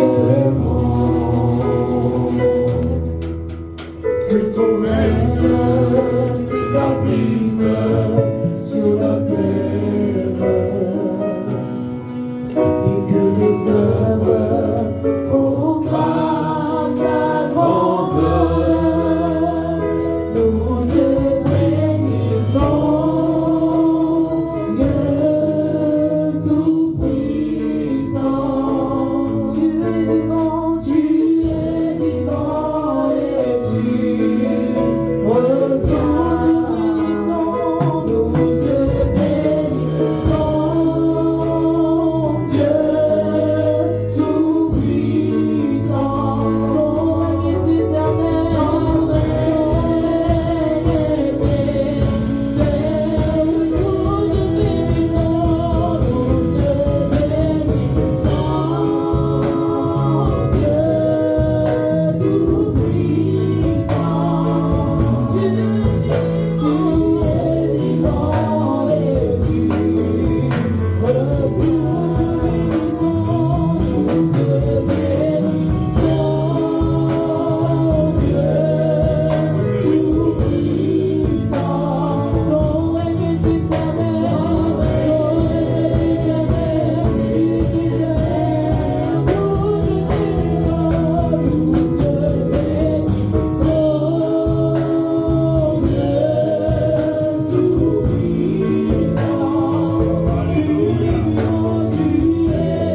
Très bon. Que ton règne s'établisse sur la terre et que tes œuvres proclament ta grandeur. Nous te bénissons, Dieu Tout-Puissant. Tu es vivant et tu reviens. Nous te bénissons, Dieu Tout-Puissant. Ton règne est éternel, ton règne est éternel. Nous te bénissons, Dieu Tout-Puissant. Tu es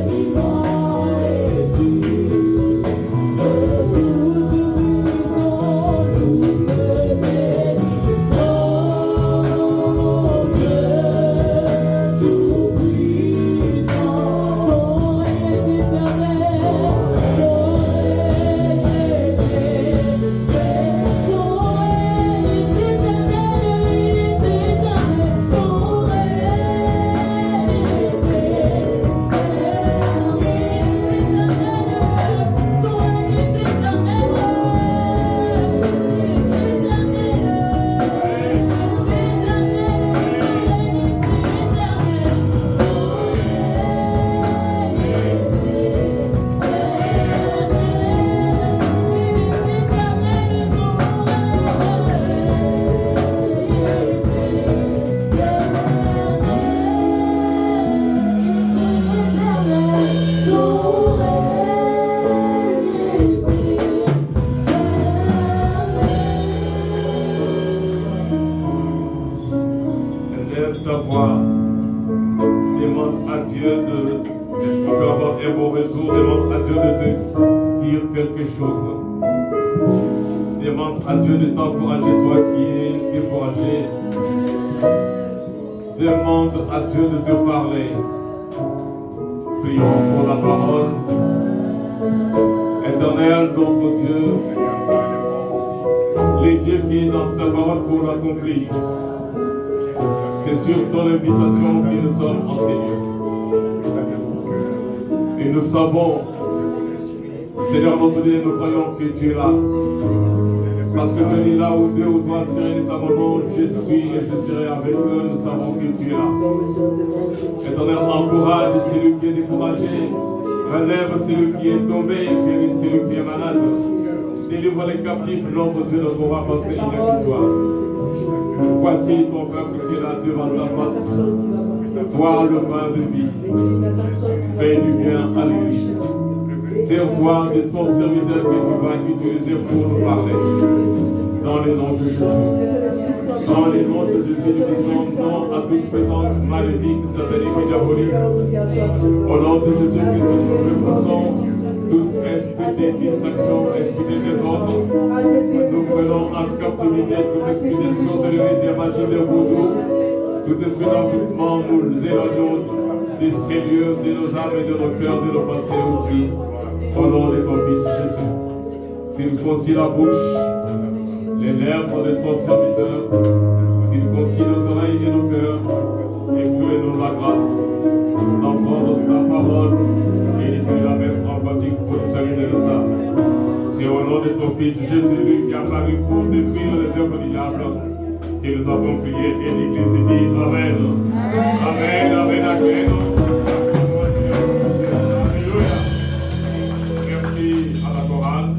vivant et tu Lève ta voix, demande à Dieu de avoir un bon retour, demande à Dieu de te dire quelque chose. Demande à Dieu de t'encourager, toi qui es découragé. Demande à Dieu de te parler. Prions pour la parole. Éternel, notre Dieu, les dieux qui est dans sa parole pour l'accomplir. C'est sur ton invitation que nous sommes en ces lieux. Et nous savons, Seigneur notre Dieu, nous croyons que tu es là. Parce que tu es là où deux ou trois seraient réunis à mon nom, je suis et je serai avec eux, nous savons que tu es là. Éternel, encourage celui qui est découragé, relève celui qui est tombé, guéris celui qui est malade. Délivre les captifs, notre Dieu, notre roi, parce qu'il est que toi. Voici ton peuple qui est là devant ta face. Toi le pain de vie. Fais du bien à l'Église. Sers-toi de ton serviteur que tu vas utiliser pour nous parler. Dans les noms de Jésus. Dans les noms de Jésus, nous disons non à toute présence maléfique, satanique et diabolique. Au nom de Jésus, nous repoussons tout esprit de distraction, esprit de désordre. Nous prenons en captivité tout esprit de sorcellerie, de magie, de vaudou, tout esprit d'envoûtement, nous éloignons de ces lieux, de nos âmes et de nos cœurs, de nos pensées aussi. Au nom de ton Fils Jésus. Circoncis la bouche, les lèvres de ton serviteur, circoncis nos oreilles et nos cœurs, et fais-nous la grâce d'entendre ta parole et de la mettre en pratique pour le salut de nos âmes. C'est au nom de ton Fils Jésus, lui qui a paru pour détruire les œuvres du diable, que nous avons prié et l'Église dit Amen. Amen, Amen, Amen. la chorale,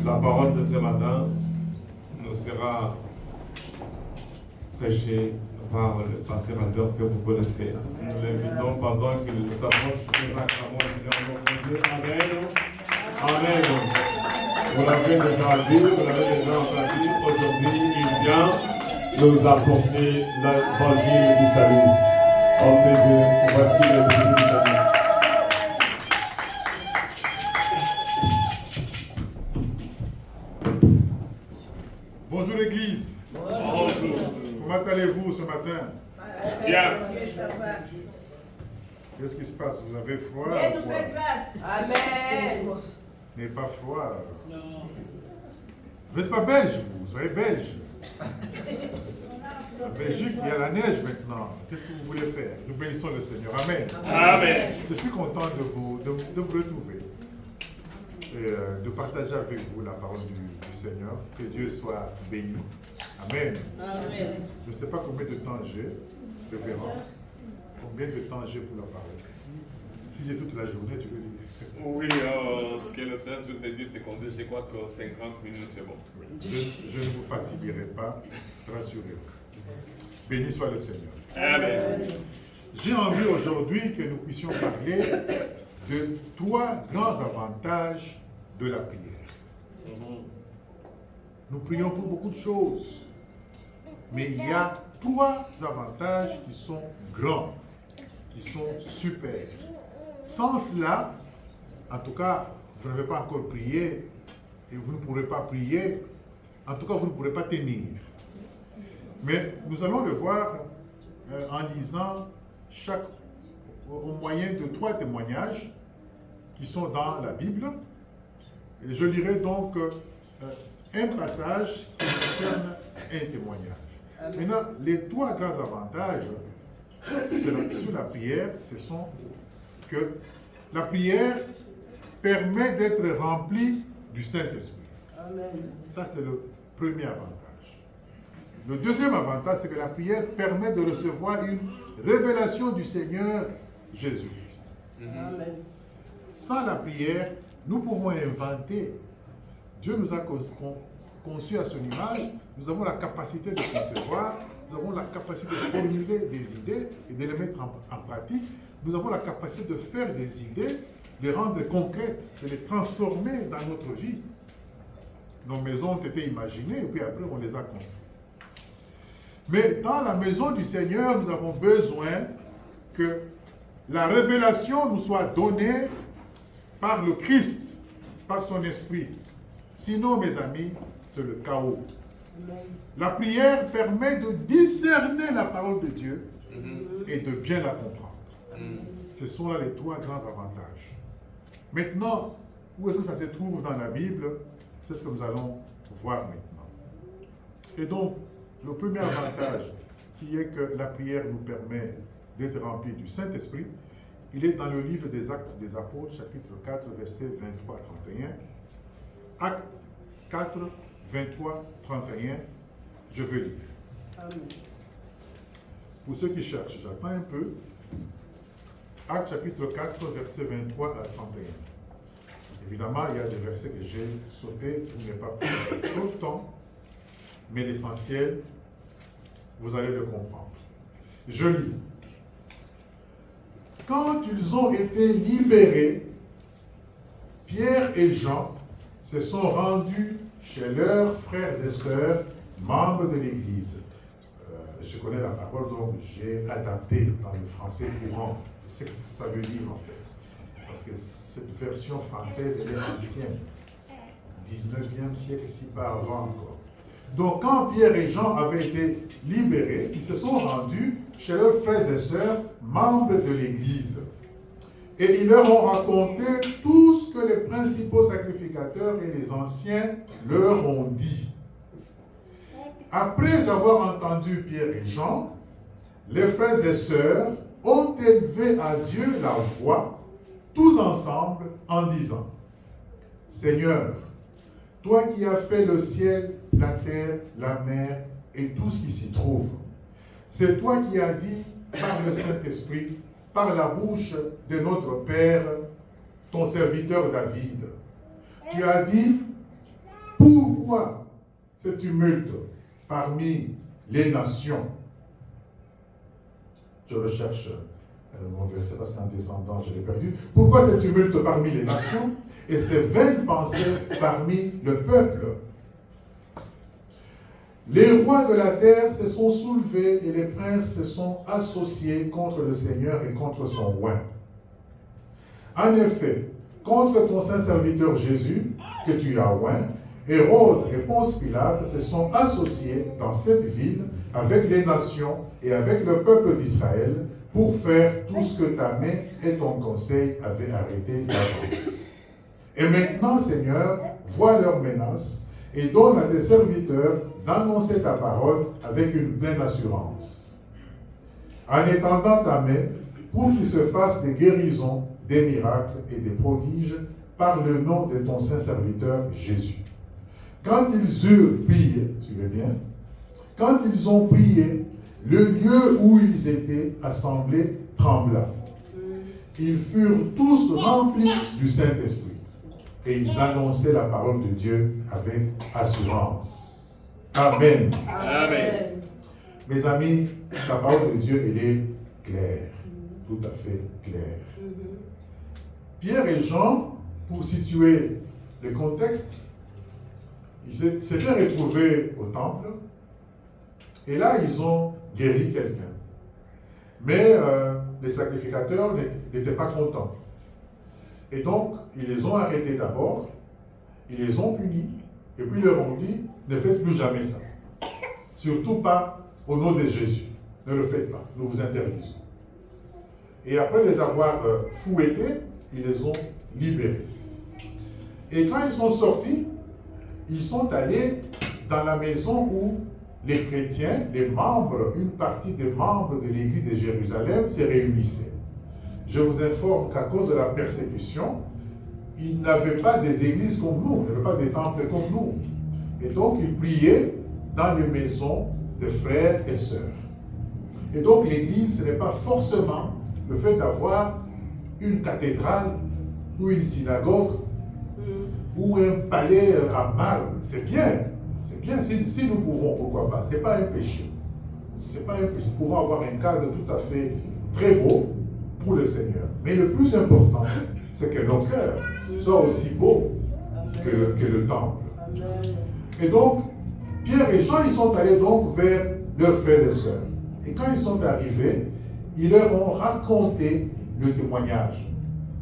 la parole de ce matin nous sera prêchée par le pasteur Albert que vous connaissez. Nous l'invitons pendant qu'il s'approche des sacrements. Amen. Amen. Vous l'avez déjà vu, vous l'avez déjà entendu. Aujourd'hui, il vient nous apporter l'évangile du salut. Homme de Dieu, voici l'évangile du salut. Bonjour l'église. Bonjour. Comment allez-vous ce matin? Bien. Qu'est-ce qui se passe? Vous avez froid? Dieu nous quoi? fait grâce. Amen. Mais pas froid. Non. Vous n'êtes pas belge, vous soyez belge. En Belgique, il y a la neige maintenant. Qu'est-ce que vous voulez faire? Nous bénissons le Seigneur. Amen. Amen. Je suis content de vous retrouver et de partager avec vous la parole du Seigneur. Que Dieu soit béni. Amen. Amen. Je ne sais pas combien de temps j'ai, révérend. Combien de temps j'ai pour la parole? Si j'ai toute la journée, tu veux dire? Oui, que le Saint-Esprit te conduise, je crois que 50 minutes c'est bon. Je ne vous fatiguerai pas, rassurez-vous. Béni soit le Seigneur. Amen. J'ai envie aujourd'hui que nous puissions parler de 3 grands avantages de la prière. Nous prions pour beaucoup de choses, mais il y a 3 avantages qui sont grands, qui sont super. Sans cela, en tout cas, vous n'avez pas encore prié et vous ne pourrez pas prier. En tout cas, vous ne pourrez pas tenir. Mais nous allons le voir en lisant au moyen de 3 témoignages qui sont dans la Bible. Et je lirai donc un passage qui concerne un témoignage. Maintenant, les 3 grands avantages sur la prière, ce sont que la prière permet d'être rempli du Saint-Esprit. Ça, c'est le premier avantage. Le deuxième avantage, c'est que la prière permet de recevoir une révélation du Seigneur Jésus-Christ. Sans la prière, nous pouvons inventer. Dieu nous a conçus à son image. Nous avons la capacité de concevoir. Nous avons la capacité de formuler des idées et de les mettre en pratique. Nous avons la capacité de faire des idées, les rendre concrètes, de les transformer dans notre vie. Nos maisons ont été imaginées et puis après on les a construites. Mais dans la maison du Seigneur, nous avons besoin que la révélation nous soit donnée par le Christ, par son esprit. Sinon, mes amis, c'est le chaos. La prière permet de discerner la parole de Dieu et de bien la comprendre. Ce sont là les 3 grands avantages. Maintenant, où est-ce que ça se trouve dans la Bible? C'est ce que nous allons voir maintenant. Et donc, le premier avantage, qui est que la prière nous permet d'être remplis du Saint-Esprit, il est dans le livre des Actes des Apôtres, chapitre 4, versets 23 à 31. Actes 4, 23, 31, je veux lire. Amen. Pour ceux qui cherchent, j'attends un peu. Actes chapitre 4, versets 23 à 31. Évidemment, il y a des versets que j'ai sautés pour ne pas prendre trop de temps, mais l'essentiel, vous allez le comprendre. Je lis. Quand ils ont été libérés, Pierre et Jean se sont rendus chez leurs frères et sœurs, membres de l'Église. Je connais la parole, donc j'ai adapté dans le français courant ce que ça veut dire en fait. Parce que cette version française, elle est ancienne. 19e siècle, si pas avant encore. Donc quand Pierre et Jean avaient été libérés, ils se sont rendus chez leurs frères et sœurs, membres de l'Église. Et ils leur ont raconté tout ce que les principaux sacrificateurs et les anciens leur ont dit. Après avoir entendu Pierre et Jean, les frères et sœurs ont élevé à Dieu la voix, tous ensemble, en disant, « Seigneur, toi qui as fait le ciel, la terre, la mer et tout ce qui s'y trouve, c'est toi qui as dit par le Saint-Esprit, par la bouche de notre Père, ton serviteur David. Tu as dit, pourquoi ce tumulte parmi les nations? Je recherche mon verset parce qu'en descendant, je l'ai perdu. Pourquoi ce tumulte parmi les nations et ces vaines pensées parmi le peuple? Les rois de la terre se sont soulevés et les princes se sont associés contre le Seigneur et contre son oint. En effet, contre ton saint serviteur Jésus, que tu as oint, Hérode et Ponce Pilate se sont associés dans cette ville avec les nations et avec le peuple d'Israël pour faire tout ce que ta main et ton conseil avaient arrêté d'avance. Et maintenant, Seigneur, vois leurs menaces et donne à tes serviteurs d'annoncer ta parole avec une pleine assurance. En étendant ta main pour qu'il se fasse des guérisons, des miracles et des prodiges par le nom de ton saint serviteur Jésus. Quand ils eurent prié, suivez bien, quand ils ont prié, le lieu où ils étaient assemblés trembla. Ils furent tous remplis du Saint-Esprit et ils annonçaient la parole de Dieu avec assurance. Amen. Amen. Mes amis, la parole de Dieu, elle est claire, tout à fait claire. Pierre et Jean, pour situer le contexte, ils s'étaient retrouvés au temple et là, ils ont guéri quelqu'un. Mais les sacrificateurs n'étaient pas contents. Et donc, ils les ont arrêtés d'abord, ils les ont punis, et puis ils leur ont dit, ne faites plus jamais ça. Surtout pas au nom de Jésus. Ne le faites pas, nous vous interdisons. Et après les avoir fouettés, ils les ont libérés. Et quand ils sont sortis, ils sont allés dans la maison où les chrétiens, les membres, une partie des membres de l'église de Jérusalem se réunissaient. Je vous informe qu'à cause de la persécution, ils n'avaient pas des églises comme nous, ils n'avaient pas des temples comme nous. Et donc, ils priaient dans les maisons de frères et sœurs. Et donc, l'église, ce n'est pas forcément le fait d'avoir une cathédrale ou une synagogue ou un palais à marbre. C'est bien. C'est bien, si nous pouvons, pourquoi pas. Ce n'est pas un péché. Ce n'est pas un péché. Nous pouvons avoir un cadre tout à fait très beau pour le Seigneur. Mais le plus important, c'est que nos cœurs soient aussi beaux que le temple. Amen. Et donc, Pierre et Jean, ils sont allés donc vers leurs frères et sœurs. Et quand ils sont arrivés, ils leur ont raconté le témoignage.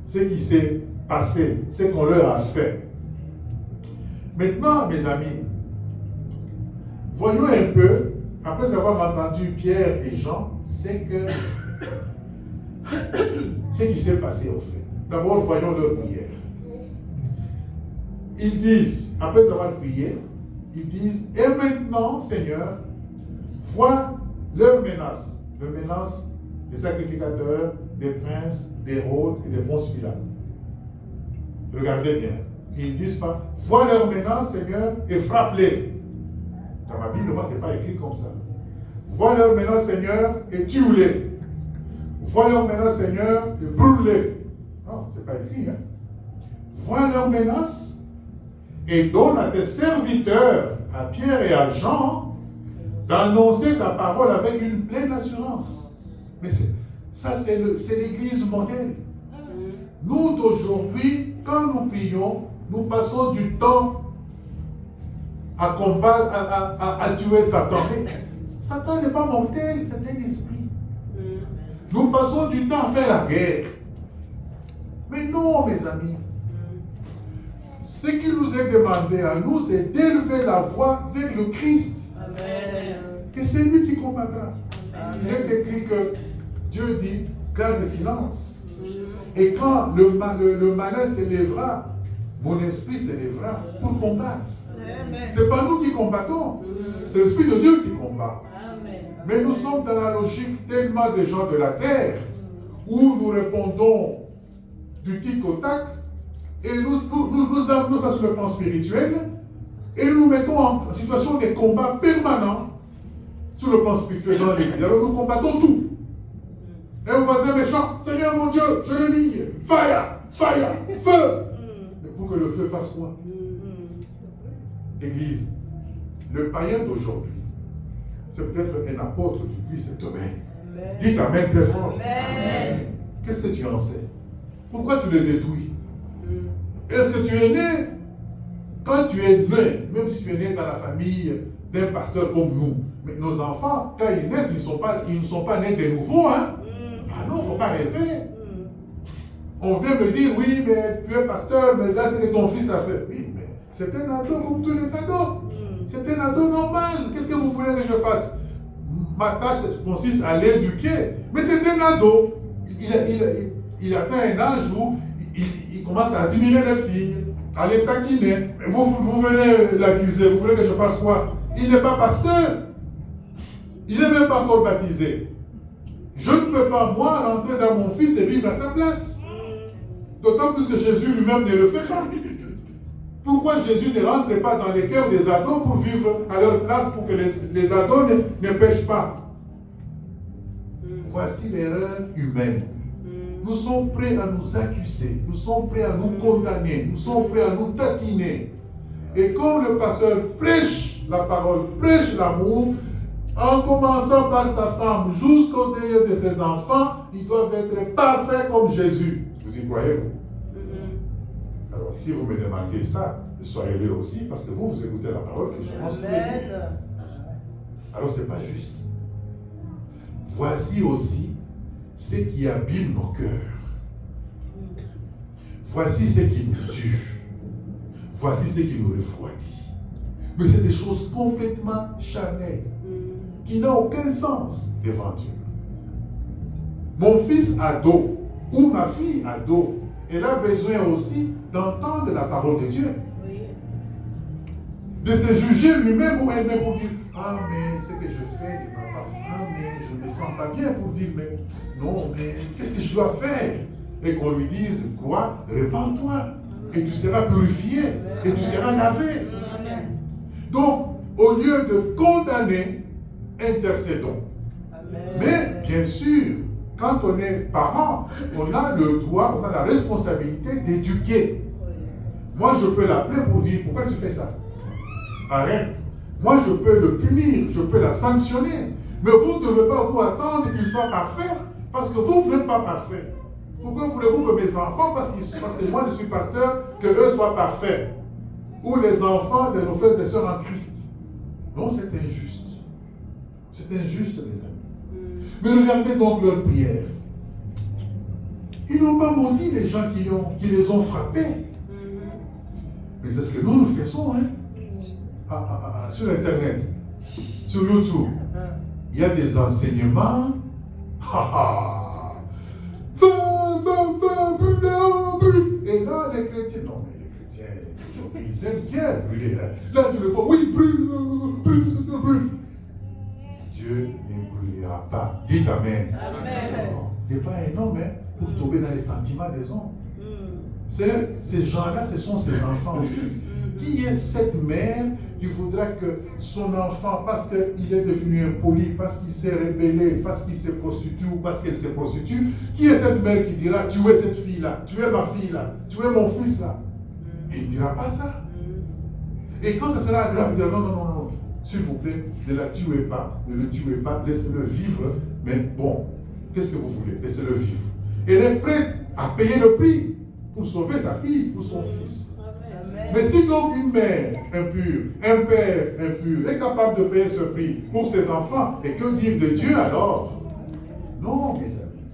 Ce qui s'est passé, ce qu'on leur a fait. Maintenant, mes amis, voyons un peu, après avoir entendu Pierre et Jean, ce qui s'est passé au fait. D'abord, voyons leur prière. Ils disent, après avoir prié, ils disent, et maintenant, Seigneur, vois leurs menaces, les menaces des sacrificateurs, des princes, d'Hérode et des Ponce Pilate. Regardez bien. Ils ne disent pas, vois leurs menaces, Seigneur, et frappe-les. Dans ma Bible, moi, ce n'est pas écrit comme ça. Vois leurs menaces, Seigneur, et tue-les. Vois leurs menaces, Seigneur, et brûle-les. Non, ce n'est pas écrit. Hein? Vois leurs menaces et donne à tes serviteurs, à Pierre et à Jean, d'annoncer ta parole avec une pleine assurance. Mais ça, c'est l'église modèle. Nous, d'aujourd'hui, quand nous prions, nous passons du temps à combattre, à tuer Satan. Mais Satan n'est pas mortel, c'est un esprit. Nous passons du temps à faire la guerre. Mais non, mes amis. Ce qui nous est demandé à nous, c'est d'élever la voix vers le Christ. Amen. Et c'est lui qui combattra. Amen. Il est écrit que Dieu dit, garde le silence. Et quand le malin s'élèvera, mon esprit s'élèvera pour combattre. Ce n'est pas nous qui combattons, c'est l'Esprit de Dieu qui combat. Amen. Mais nous sommes dans la logique tellement des gens de la terre, où nous répondons du tic au tac, et nous amenons ça sur le plan spirituel, et nous nous mettons en situation de combat permanent sur le plan spirituel dans l'église. Alors nous combattons tout. Et un voisin méchant, Seigneur mon Dieu, je le lie, fire, fire, feu. Mais pour que le feu fasse quoi? Église, le païen d'aujourd'hui, c'est peut-être un apôtre du Christ demain. Dites Amen très fort. Qu'est-ce que tu en sais? Pourquoi tu le détruis? Est-ce que tu es né? Quand tu es né, même si tu es né dans la famille d'un pasteur comme nous, mais nos enfants, quand ils naissent, ils ne sont pas nés de nouveau. Hein? Ah non, il ne faut pas rêver. On vient me dire, oui, mais tu es pasteur, mais là, c'est que ton fils a fait. Oui, mais c'est un ado comme tous les ados. C'est un ado normal. Qu'est-ce que vous voulez que je fasse? Ma tâche consiste à l'éduquer. Mais c'est un ado. Il atteint un âge où il commence à admirer les filles, à les taquiner. Mais vous venez l'accuser. Vous voulez que je fasse quoi? Il n'est pas pasteur. Il n'est même pas encore baptisé. Je ne peux pas, moi, rentrer dans mon fils et vivre à sa place. D'autant plus que Jésus lui-même ne le fait pas. Pourquoi Jésus ne rentre pas dans les cœurs des ados pour vivre à leur place, pour que les ados ne pêchent pas? Voici l'erreur humaine. Nous sommes prêts à nous accuser, nous sommes prêts à nous condamner, nous sommes prêts à nous taquiner. Et quand le pasteur prêche la parole, prêche l'amour, en commençant par sa femme jusqu'au deuil de ses enfants, ils doivent être parfaits comme Jésus. Vous y croyez-vous? Alors, si vous me demandez ça, soyez-le aussi, parce que vous écoutez la parole que j'annonce tous les jours. Alors, ce n'est pas juste. Voici aussi ce qui abîme nos cœurs. Voici ce qui nous tue. Voici ce qui nous refroidit. Mais c'est des choses complètement charnelles, qui n'ont aucun sens devant Dieu. Mon fils ado, ou ma fille ado, elle a besoin aussi d'entendre la parole de Dieu. De se juger lui-même ou elle-même pour dire, ah mais ce que je fais ne va pas. Ah mais je ne me sens pas bien, pour dire, mais non, mais qu'est-ce que je dois faire? Et qu'on lui dise, quoi? Répands-toi. Et tu seras purifié. Et tu seras lavé. Donc, au lieu de condamner, intercédons. Mais, bien sûr, quand on est parent, on a le droit, on a la responsabilité d'éduquer. Moi, je peux l'appeler pour dire, pourquoi tu fais ça? Arrête. Moi, je peux le punir, je peux la sanctionner. Mais vous ne devez pas vous attendre qu'il soit parfait, parce que vous n'êtes pas parfait. Pourquoi voulez-vous que mes enfants, parce que moi je suis pasteur, que eux soient parfaits? Ou les enfants de nos frères et sœurs en Christ? Non, c'est injuste. C'est injuste, les amis. Mais regardez donc leur prière. Ils n'ont pas maudit les gens qui les ont frappés. Mais c'est ce que nous faisons, hein? Sur Internet, sur YouTube. Il y a des enseignements. Et là, les chrétiens, non mais les chrétiens, ils aiment bien brûler. Là, tu le vois, oui, brûle, Seigneur, brûle. Dieu ne brûlera pas. Dites Amen. Il n'est pas un homme pour tomber dans les sentiments des hommes. Ces gens-là, ce sont ses enfants aussi. Qui est cette mère qui voudra que son enfant, parce qu'il est devenu impoli, parce qu'il s'est rébellé, parce qu'il se prostitue ou parce qu'elle se prostitue, qui est cette mère qui dira, tu es cette fille-là, tu es ma fille-là, tu es mon fils-là? Il ne dira pas ça. Et quand ça sera grave, il dira, non, s'il vous plaît, ne la tuez pas, ne le tuez pas, laissez-le vivre, mais bon, qu'est-ce que vous voulez? Laissez-le vivre. Elle est prête à payer le prix pour sauver sa fille ou son fils. Mais si donc une mère impure, un père impur est capable de payer ce prix pour ses enfants, et que dire de Dieu alors? Non, mes amis.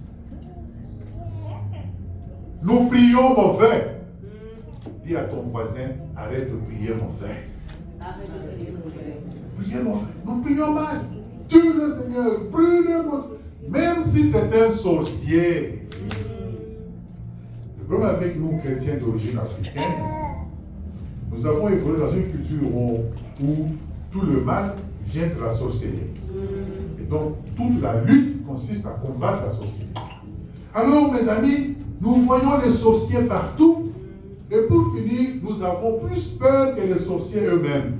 Nous prions mauvais. Dis à ton voisin, arrête de prier mauvais. Arrête de prier mauvais. Priez mauvais. Nous prions mal. Tue le Seigneur, brûle-le. Même si c'est un sorcier. Le problème avec nous, chrétiens d'origine africaine, nous avons évolué dans une culture où tout le mal vient de la sorcellerie. Et donc, toute la lutte consiste à combattre la sorcellerie. Alors, mes amis, nous voyons les sorciers partout. Et pour finir, nous avons plus peur que les sorciers eux-mêmes.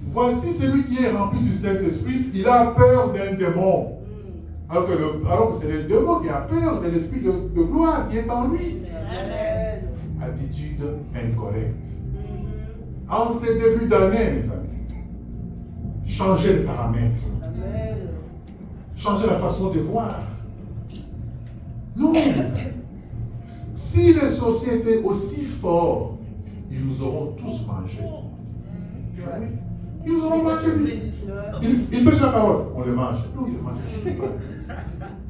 Voici celui qui est rempli du Saint-Esprit, il a peur d'un démon. Alors que c'est le démon qui a peur de l'esprit de gloire qui est en lui. Amen. Attitude incorrecte. En ces débuts d'année, mes amis, changez les paramètres. Amen. Changez la façon de voir. Non, mes amis. Si les sorciers étaient aussi forts, ils nous auront tous mangés. Ah oui. Ils nous auront mangé. Ils pêchent la parole, on les mange. Puis on les mange.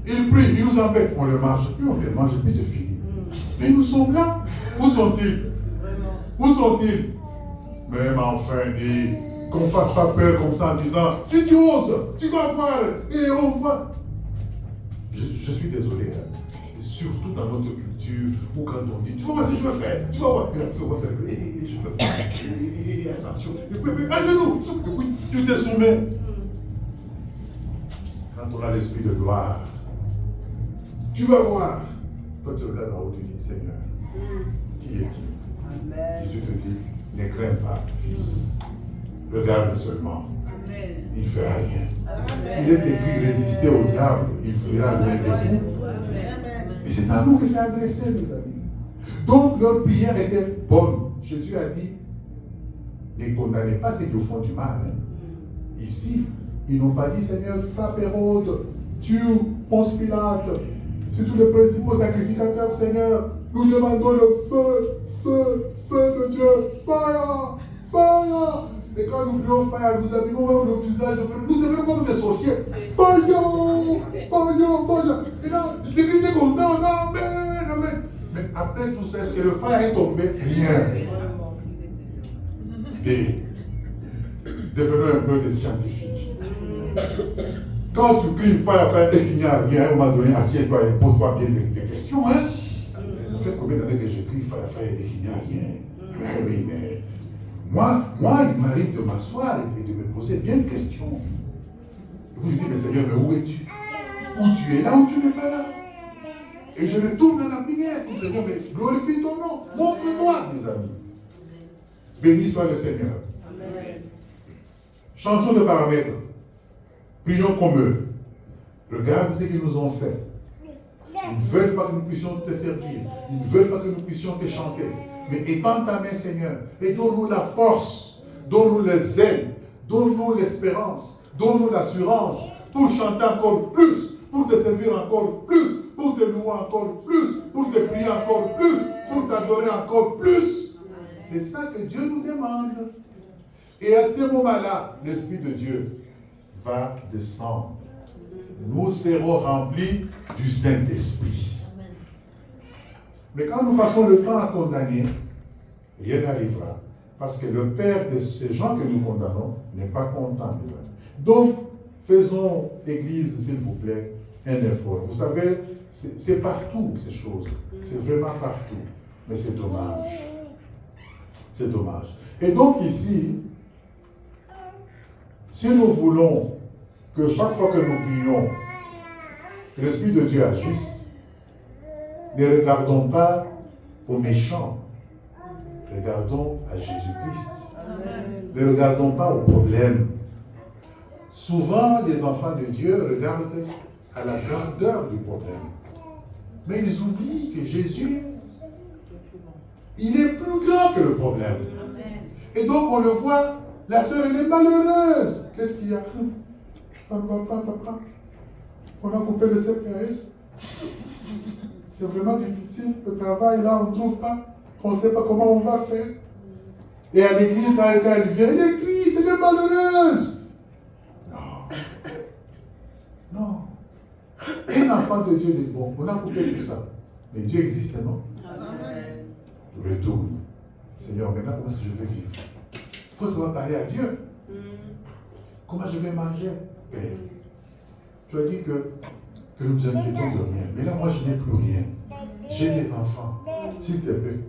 Ils prient, ils nous embêtent, on les mange. Puis on les mange, puis c'est fini. Mais nous sommes là. Où sont-ils? Où sont-ils? Même enfin dit qu'on ne fasse pas peur comme ça en disant si tu oses, tu vas voir et on voit. Je suis désolé. Hein. C'est surtout dans notre culture où quand on dit tu vas voir ce que je veux faire, tu vas voir, tu vas voir ce que je veux faire. Attention, et puis à genoux, et puis tu te soumets. Quand on a l'esprit de gloire, tu vas voir. Toi tu regardes en haut, tu dis Seigneur, qui est-il? Amen. Jésus te dit, ne crains pas, fils. Regarde seulement. Amen. Il ne fera rien. Amen. Il est écrit, résister au diable, il fuira loin de vous. Et c'est à nous que c'est adressé, mes amis. Donc, leur prière était bonne. Jésus a dit, ne condamnez pas ceux qui font du mal. Hein. Ici, ils n'ont pas dit, Seigneur, frappe Hérode, tue Ponce Pilate, sur tous les principaux sacrificateurs, Seigneur. Nous demandons le feu, feu, feu de Dieu. Fire, fire. Et quand nous prions fire, nous abîmons même nos visages. Nous devenons comme des sorciers. Fire, fire, fire. Et là, l'église est contente. Amen, amen. Mais après tout ça, est-ce que le fire est tombé? Rien. Et devenons un peu des scientifiques. Quand tu cries fire, fire, et qu'il n'y a rien, à un moment donné, assieds-toi et pose-toi bien des questions, hein? Ça fait combien d'années que j'écris fire et qu'il n'y a rien? Mais oui, mais moi, il m'arrive de m'asseoir et de me poser bien de questions. Et puis je dis, mais Seigneur, mais où es-tu? Où tu es là ou tu n'es pas là? Et je retourne dans la prière. Je dis, mais glorifie ton nom. Montre-toi, mes amis. Béni soit le Seigneur. Amen. Changeons de paramètre. Prions comme eux. Regarde ce qu'ils nous ont fait. Ils ne veulent pas que nous puissions te servir. Ils ne veulent pas que nous puissions te chanter. Mais étends ta main, Seigneur, et donne-nous la force, donne-nous les ailes, donne-nous l'espérance, donne-nous l'assurance pour chanter encore plus, pour te servir encore plus, pour te louer encore plus, pour te prier encore plus, pour t'adorer encore plus. C'est ça que Dieu nous demande. Et à ce moment-là, l'Esprit de Dieu va descendre. Nous serons remplis du Saint-Esprit. Mais quand nous passons le temps à condamner, rien n'arrivera. Parce que le Père de ces gens que nous condamnons n'est pas content, mes amis. Donc, faisons, Église, s'il vous plaît, un effort. Vous savez, c'est partout ces choses. C'est vraiment partout. Mais c'est dommage. C'est dommage. Et donc ici, si nous voulons que chaque fois que nous prions, que l'Esprit de Dieu agisse, ne regardons pas aux méchants, regardons à Jésus-Christ. Ne regardons pas aux problèmes. Souvent, les enfants de Dieu regardent à la grandeur du problème. Mais ils oublient que Jésus, il est plus grand que le problème. Et donc, on le voit, la sœur, elle est malheureuse. Qu'est-ce qu'il y a? Papa, on a coupé le CPS. C'est vraiment difficile. Le travail, là, on ne trouve pas. On ne sait pas comment on va faire. Et à l'église, là, quand elle vient, elle est triste, elle est malheureuse. Non. Non. Un enfant de Dieu dit, bon, on a coupé tout ça. Mais Dieu existe, non? Amen. Je retourne. Seigneur, maintenant, comment est-ce que je vais vivre? Il faut savoir parler à Dieu. Comment je vais manger, Père? Tu as dit que nous nous inquiétons de rien. Mais là, moi, je n'ai plus rien. J'ai des enfants. S'il te plaît,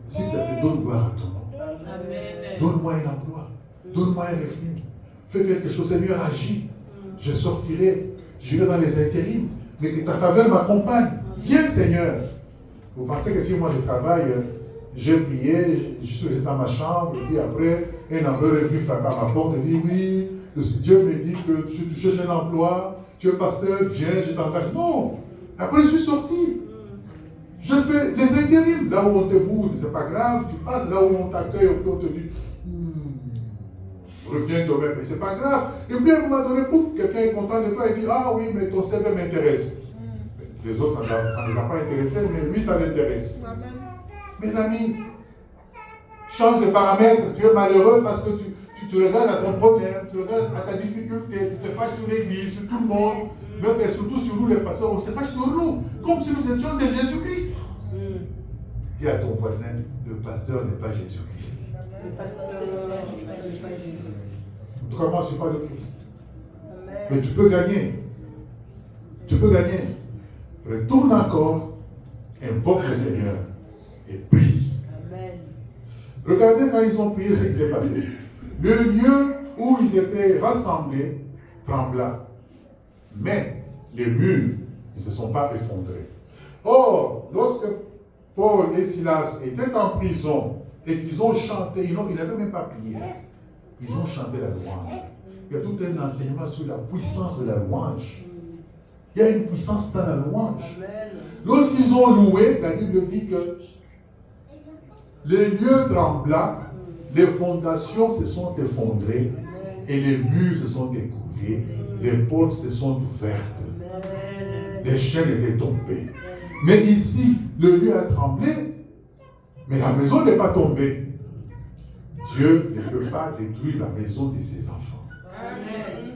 donne gloire à ton nom. Amen. Donne-moi un emploi. Donne-moi un revenu. Fais quelque chose. Seigneur, agis. Je sortirai. J'irai dans les intérims. Mais que ta faveur m'accompagne. Viens, Seigneur. Vous pensez que si moi je travaille, j'ai prié, je suis resté dans ma chambre, et puis après, un emploi est venu frapper à ma porte et dit oui, Dieu me dit que tu cherches un emploi, tu es pasteur, viens, je t'engage. Non. Après, je suis sorti. Je fais les intérims. Là où on te boude, c'est pas grave. Tu passes là où on t'accueille, on te dit, reviens toi-même, mais c'est pas grave. Et puis à un moment donné, pouf, quelqu'un est content de toi et dit, ah oui, mais ton CV m'intéresse. Les autres, ça ne les a pas intéressés, mais lui, ça l'intéresse. Mes amis, change de paramètres. Tu es malheureux parce que tu regardes à ton problème, tu regardes à ta difficulté, tu te fâches sur l'église, sur tout le monde, mais surtout sur nous les pasteurs, on se fâche sur nous, comme si nous étions de Jésus-Christ. Dis à ton voisin, le pasteur n'est pas Jésus-Christ. En tout cas, moi, je ne suis pas de Christ. Mais tu peux gagner. Tu peux gagner. Retourne encore, invoque le Seigneur et prie. Amen. Regardez quand ils ont prié ce qui s'est passé. Le lieu où ils étaient rassemblés trembla. Mais les murs ne se sont pas effondrés. Or, lorsque Paul et Silas étaient en prison et qu'ils ont chanté, ils n'avaient même pas prié. Ils ont chanté la louange. Il y a tout un enseignement sur la puissance de la louange. Il y a une puissance dans la louange. Lorsqu'ils ont loué, la Bible dit que les lieux trembla, les fondations se sont effondrées et les murs se sont écoulés, les portes se sont ouvertes, les chaînes étaient tombées. Mais ici, le lieu a tremblé, mais la maison n'est pas tombée. Dieu ne peut pas détruire la maison de ses enfants.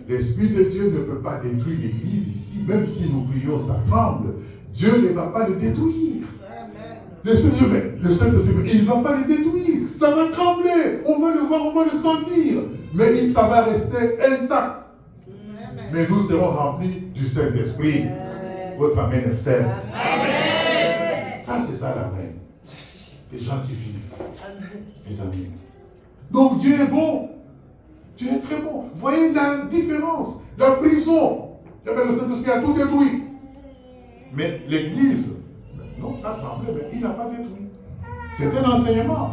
L'Esprit de Dieu ne peut pas détruire l'église ici, même si nous prions, ça tremble. Dieu ne va pas le détruire. L'Esprit de Dieu, mais le Saint-Esprit, il ne va pas le détruire. Ça va trembler. On va le voir, on va le sentir. Mais ça va rester intact. Mais nous serons remplis du Saint-Esprit. Votre amen est ferme. Ça, c'est ça l'amen. Les gens qui vivent. Mes amis. Donc Dieu est bon. Dieu est très bon. Voyez la différence. La prison. Le Saint-Esprit a tout détruit. Mais l'église, non, ça tremblait, mais il n'a pas détruit. C'est un enseignement.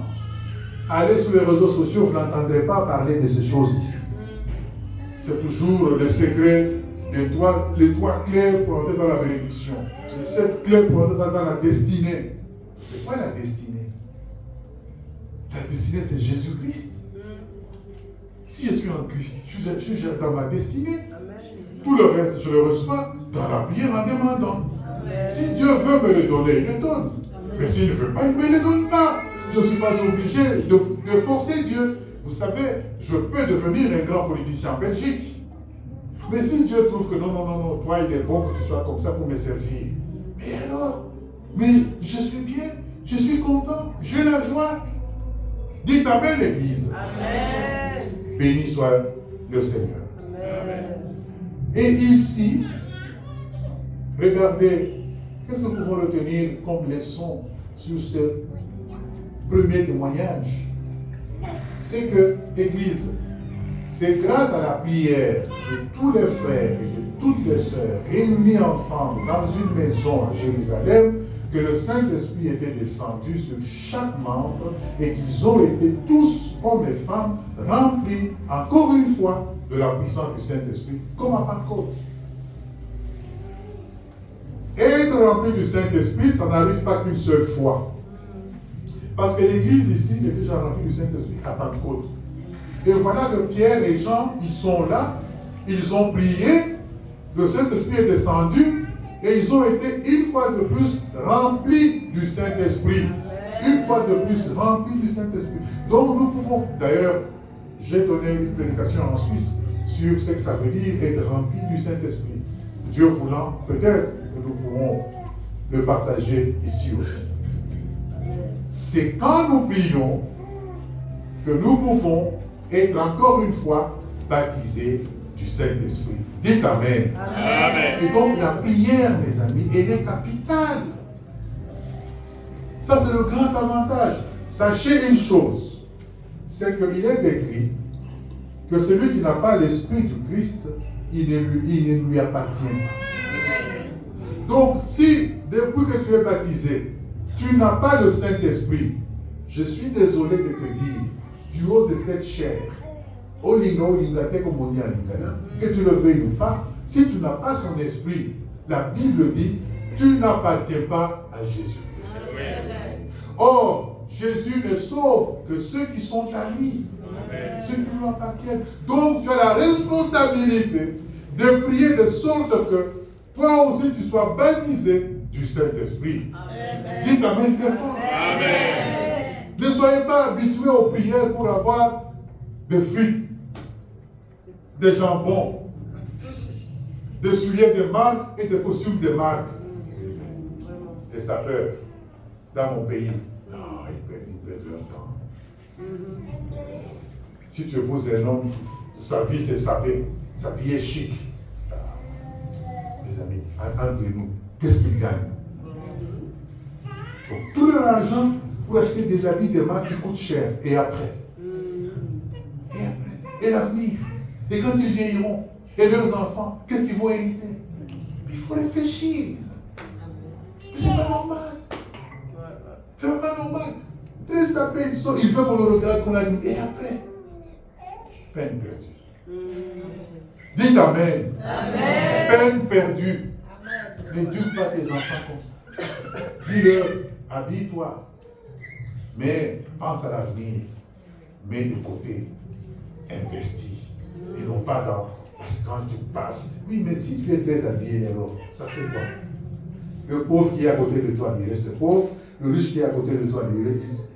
Allez sur les réseaux sociaux, vous n'entendrez pas parler de ces choses ici. C'est toujours le secret, les trois clés pour entrer dans la bénédiction. Les 7 clés pour entrer dans la destinée. C'est quoi la destinée? La destinée, c'est Jésus-Christ. Si je suis en Christ, je suis dans ma destinée. Tout le reste, je le reçois dans la prière en demandant. Si Dieu veut me le donner, il le donne. Mais s'il ne veut pas, il ne me le donne pas. Je ne suis pas obligé de forcer Dieu. Vous savez, je peux devenir un grand politicien en Belgique. Mais si Dieu trouve que non, toi il est bon que tu sois comme ça pour me servir. Mais alors, mais je suis bien, je suis content, j'ai la joie. Dites Amen l'Église. Amen. Béni soit le Seigneur. Amen. Et ici, regardez, qu'est-ce que nous pouvons retenir comme leçon sur ce premier témoignage? C'est que l'Église, c'est grâce à la prière de tous les frères et de toutes les sœurs réunis ensemble dans une maison à Jérusalem que le Saint-Esprit était descendu sur chaque membre et qu'ils ont été tous, hommes et femmes, remplis encore une fois de la puissance du Saint-Esprit, comme à Pentecôte. Être rempli du Saint-Esprit, ça n'arrive pas qu'une seule fois. Parce que l'Église ici est déjà remplie du Saint-Esprit à Pentecôte. Et voilà que Pierre et Jean, ils sont là, ils ont prié, le Saint-Esprit est descendu, et ils ont été une fois de plus remplis du Saint-Esprit. Une fois de plus remplis du Saint-Esprit. Donc nous pouvons, d'ailleurs, j'ai donné une prédication en Suisse sur ce que ça veut dire être rempli du Saint-Esprit. Dieu voulant, peut-être que nous pourrons le partager ici aussi. C'est quand nous prions que nous pouvons être encore une fois baptisés du Saint-Esprit. Dites Amen. Amen. Et donc la prière, mes amis, elle est capitale. Ça, c'est le grand avantage. Sachez une chose, c'est qu'il est écrit que celui qui n'a pas l'Esprit du Christ, il ne lui appartient pas. Donc, si depuis que tu es baptisé, tu n'as pas le Saint-Esprit, je suis désolé de te dire, du haut de cette chair, Olinga, comme on dit en lingala, que tu le veuilles ou pas, Si tu n'as pas son esprit, la Bible dit, tu n'appartiens pas à Jésus-Christ. Or, Jésus ne sauve que ceux qui sont à lui, ceux qui lui appartiennent. Donc, tu as la responsabilité de prier de sorte que toi aussi tu sois baptisé du Saint-Esprit. Dites Amen très fort. Ne soyez pas habitués aux prières pour avoir des frites, des jambons, des souliers de marque et des costumes de marque. Des sapeurs dans mon pays. Non, ils perdent leur temps. Si tu épouses un homme, sa vie c'est s'habiller chic. Les amis, entre nous, qu'est-ce qu'ils gagnent? Donc, tout leur argent pour acheter des habits de marque qui coûtent cher. Et après? Et l'avenir? Et quand ils vieilliront? Et leurs enfants? Qu'est-ce qu'ils vont hériter? Il faut réfléchir. C'est pas normal. C'est pas normal. Très sapé, il veut qu'on le regarde, qu'on l'allume. Et après? Peine perdue. Dites Amen. Amen. Peine perdue. N'éduque pas tes enfants comme ça. Dis-leur, habille-toi. Mais pense à l'avenir. Mets de côté. Investis. Et non pas dans. Parce que quand tu passes. Oui, mais si tu es très habillé, alors, ça fait quoi? Le pauvre qui est à côté de toi, il reste pauvre. Le riche qui est à côté de toi,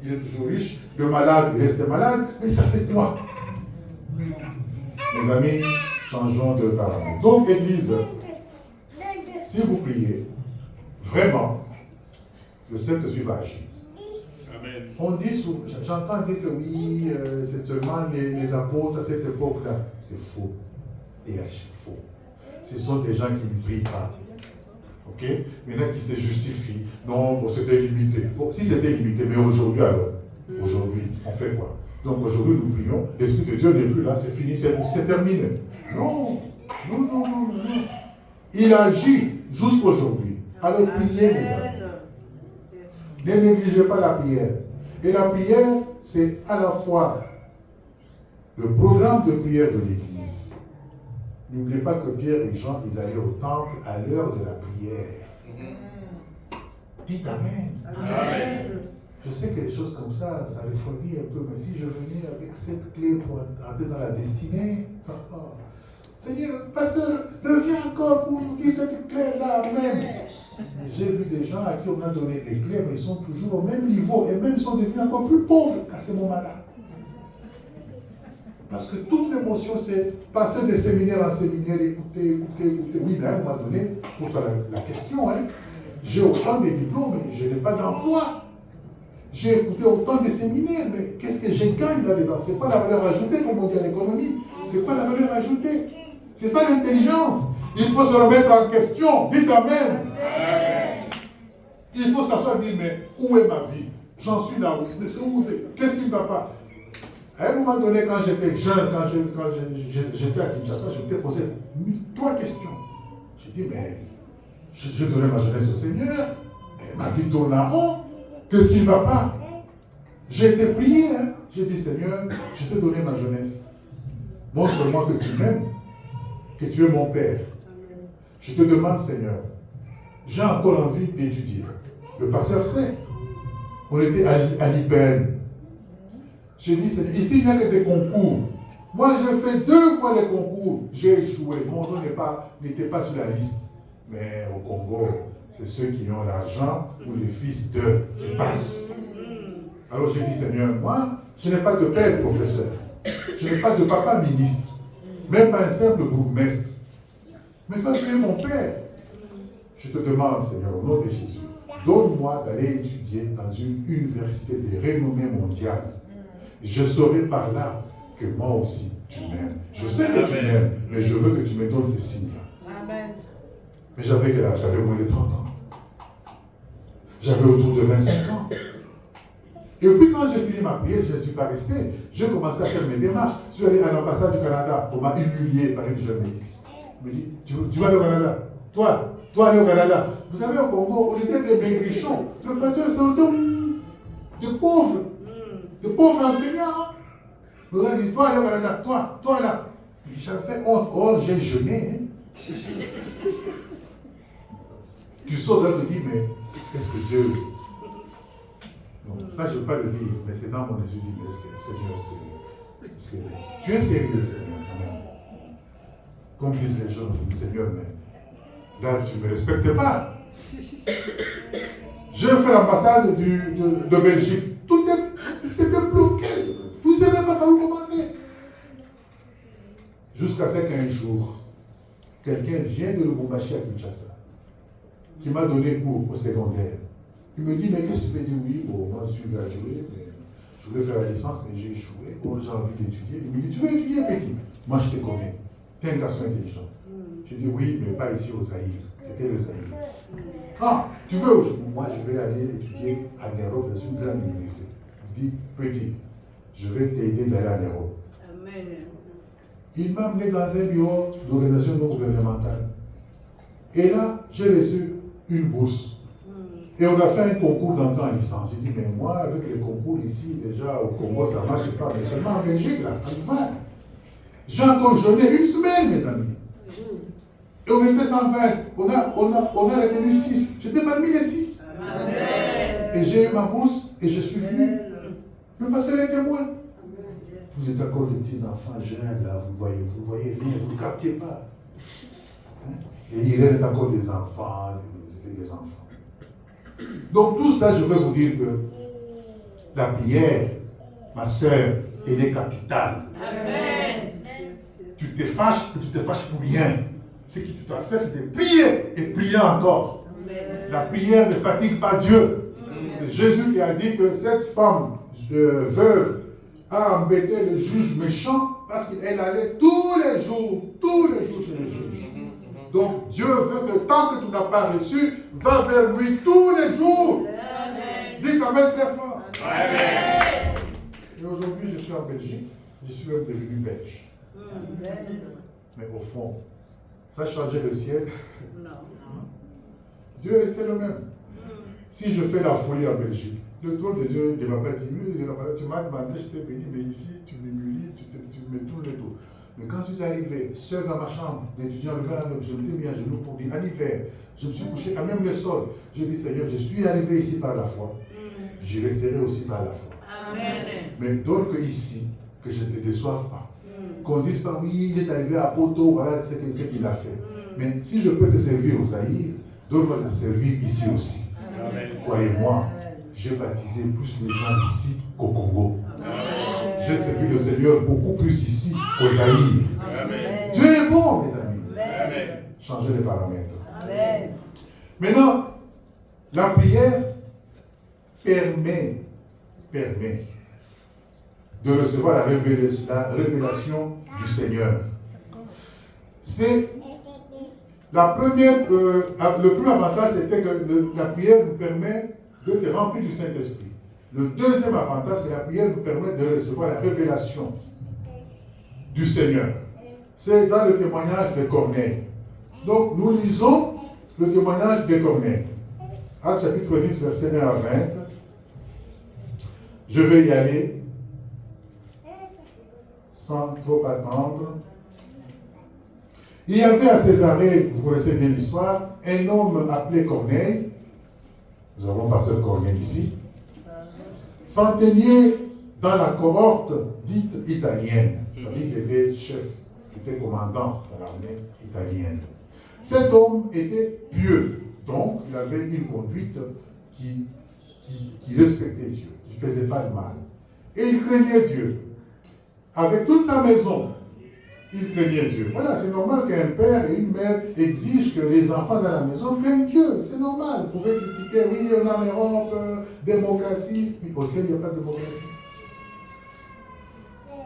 il est toujours riche. Le malade, il reste malade. Mais ça fait quoi? Mes amis, changeons de parole. Donc, Église, si vous priez, vraiment, le Saint-Esprit va agir. Amen. On dit souvent, j'entends dire que oui, c'est seulement les apôtres à cette époque-là. C'est faux. Et faux. Ce sont des gens qui ne prient pas. Ok? Maintenant qui se justifient. Non, bon, c'était limité. Bon, si c'était limité, mais aujourd'hui alors? Aujourd'hui, on fait quoi? Donc aujourd'hui, nous prions. L'Esprit de Dieu n'est plus là, c'est fini, c'est terminé. Non. Il agit jusqu'aujourd'hui. Alors priez, mes amis. Ne négligez pas la prière. Et la prière, c'est à la fois le programme de prière de l'Église. N'oubliez pas que Pierre et Jean, ils allaient au temple à l'heure de la prière. Dites Amen. Amen. Je sais que des choses comme ça refroidit un peu, mais si je venais avec cette clé pour entrer dans la destinée, Seigneur, pasteur, reviens encore pour nous dire cette clé-là, Amen. J'ai vu des gens à qui on a donné des clés, mais ils sont toujours au même niveau, et même ils sont devenus encore plus pauvres qu'à ce moment-là. Parce que toute l'émotion, c'est passer de séminaire en séminaire, écouter. Oui, mais à un moment donné, pour toi la question, hein, j'ai autant de diplômes, mais je n'ai pas d'emploi. J'ai écouté autant de séminaires, mais qu'est-ce que je gagne là-dedans? C'est quoi la valeur ajoutée, comme on dit en économie? C'est quoi la valeur ajoutée? C'est ça l'intelligence. Il faut se remettre en question. Dites Amen. Il faut s'asseoir et dire, mais où est ma vie? J'en suis là où? Mais c'est où? Qu'est-ce qui ne va pas? À un moment donné, quand j'étais jeune, quand j'étais à Kinshasa, je m'étais posé 3 questions. J'ai dit, mais je donnais ma jeunesse au Seigneur. Et ma vie tourne en rond. Qu'est-ce qui ne va pas? J'ai été prié. Hein? J'ai dit, Seigneur, je t'ai donné ma jeunesse. Montre-moi que tu m'aimes, que tu es mon Père. Je te demande, Seigneur, j'ai encore envie d'étudier. Le pasteur sait. On était à l'IPN. J'ai dit, Seigneur, ici il n'y a que des concours. Moi, j'ai fait 2 fois les concours. J'ai échoué. Mon nom n'était pas sur la liste. Mais au Congo, c'est ceux qui ont l'argent ou les fils d'eux qui passent. Alors j'ai dit, Seigneur, moi, je n'ai pas de père professeur. Je n'ai pas de papa ministre. Même pas un simple bourgmestre. Mais toi, tu es mon père. Je te demande, Seigneur, au nom de Jésus, donne-moi d'aller étudier dans une université de renommée mondiale. Je saurai par là que moi aussi, tu m'aimes. Je sais que tu m'aimes, mais je veux que tu me donnes ces signes-là. Amen. Mais j'avais quel âge? J'avais moins de 30 ans. J'avais autour de 25 ans. Et puis quand j'ai fini ma prière, je ne suis pas resté. J'ai commencé à faire mes démarches. Je suis allé à l'ambassade du Canada. On m'a humilié par une jeune église. Il me dit, tu vas aller au Canada? Toi aller au Canada. Vous savez, au Congo, on était des maigrichons. Le pasteur, c'est autant de pauvres enseignants. Vous avez dit, toi aller au Canada, toi là. J'avais honte. Oh, j'ai jeûné. Hein. Tu sautes là, tu te dis, mais est-ce que Dieu... Non, ça je ne veux pas le dire, mais c'est dans mon esprit, mais est-ce que Seigneur, est-ce que tu es sérieux, Seigneur, quand même? Comme disent les gens, Seigneur, mais là, tu ne me respectes pas. J'ai fait l'ambassade de Belgique. Tout était bloqué. Tout ne savait même pas par où commencer. Jusqu'à ce qu'un jour, quelqu'un vient de Lubumbashi à Kinshasa, qui m'a donné cours au secondaire. Il me dit, mais qu'est-ce que tu fais? Je dis, oui, bon, moi je suis gradué, mais je voulais faire la licence, mais j'ai échoué. Bon, j'ai envie d'étudier. Il me dit, tu veux étudier, petit? Moi, je te connais. Tu es un garçon intelligent. Je dis, oui, mais pas ici au Zaïre. C'était le Zaïre. Ah, tu veux? Moi, je vais aller étudier en Europe dans une grande université. Il dit, petit, je vais t'aider d'aller en Europe. Amen. Il m'a amené dans un bureau d'organisation non gouvernementale. Et là, j'ai reçu une bourse. Et on a fait un concours d'entrée en licence. J'ai dit, mais moi, avec les concours ici, déjà au Congo, ça ne marche pas. Mais seulement en Belgique, là, enfin. J'ai encore jeûné une semaine, mes amis. Et on était 120. On a retenu 6. J'étais parmi les 6. Amen. Et j'ai eu ma bourse et je suis venu. Mais parce qu'elle est témoin. Vous êtes encore des petits enfants jeunes, là, vous ne voyez rien, vous ne captez pas. Hein? Et il est encore des enfants, c'était des enfants. Donc tout ça, je veux vous dire que la prière, ma soeur, elle est capitale. Amen. Tu te fâches pour rien. Ce que tu dois faire, c'est de prier et prier encore. Amen. La prière ne fatigue pas Dieu. C'est Jésus qui a dit que cette femme veuve a embêté le juge méchant parce qu'elle allait tous les jours chez le juge. Donc Dieu veut que tant que tu n'as pas reçu, va vers lui tous les jours. Amen. Dis Amen très fort. Amen. Et aujourd'hui, je suis en Belgique, je suis même devenu belge. Mais au fond, ça a changé le ciel. Non. Dieu est resté le même. Si je fais la folie en Belgique, le trône de Dieu ne va pas diminuer. Tu m'as demandé, je t'ai béni, mais ici, tu m'humilies, tu me tournes le dos. Mais quand je suis arrivé, seul dans ma chambre, d'étudiant, je me suis mis à genoux pour dire, en hiver, je me suis couché à même le sol. J'ai dit, Seigneur, je suis arrivé ici par la foi. J'y resterai aussi par la foi. Amen. Mais d'autres que ici, que je ne te déçoive pas. Qu'on dise pas, oui, il est arrivé à Poto, voilà ce qu'il a fait. Mais si je peux te servir au Zaïre, donne-moi de te servir ici aussi. Croyez-moi, j'ai baptisé plus de gens ici qu'au Congo. J'ai servi le Seigneur beaucoup plus ici qu'au Zaïre. Dieu est bon, mes amis. Amen. Changez les paramètres. Amen. Maintenant, la prière permet de recevoir la révélation du Seigneur. C'est la première, le premier avantage, c'était que la prière nous permet de te remplir du Saint-Esprit. Le deuxième avantage, c'est que la prière nous permet de recevoir la révélation du Seigneur. C'est dans le témoignage de Corneille. Donc, nous lisons le témoignage de Corneille. Actes chapitre 10, verset 1 à 20. Je vais y aller sans trop attendre. Il y avait à Césarée, vous connaissez bien l'histoire, un homme appelé Corneille. Nous avons pasteur Corneille ici. Centenier dans la cohorte dite italienne. C'est-à-dire qu'il était chef, il était commandant de l'armée italienne. Cet homme était pieux, donc il avait une conduite qui respectait Dieu, qui ne faisait pas de mal. Et il craignait Dieu. Avec toute sa maison, il craignait Dieu. Voilà, c'est normal qu'un père et une mère exigent que les enfants dans la maison craignent Dieu. C'est normal. Vous pouvez critiquer, oui, on a en Europe, démocratie. Mais au ciel, il n'y a pas de démocratie.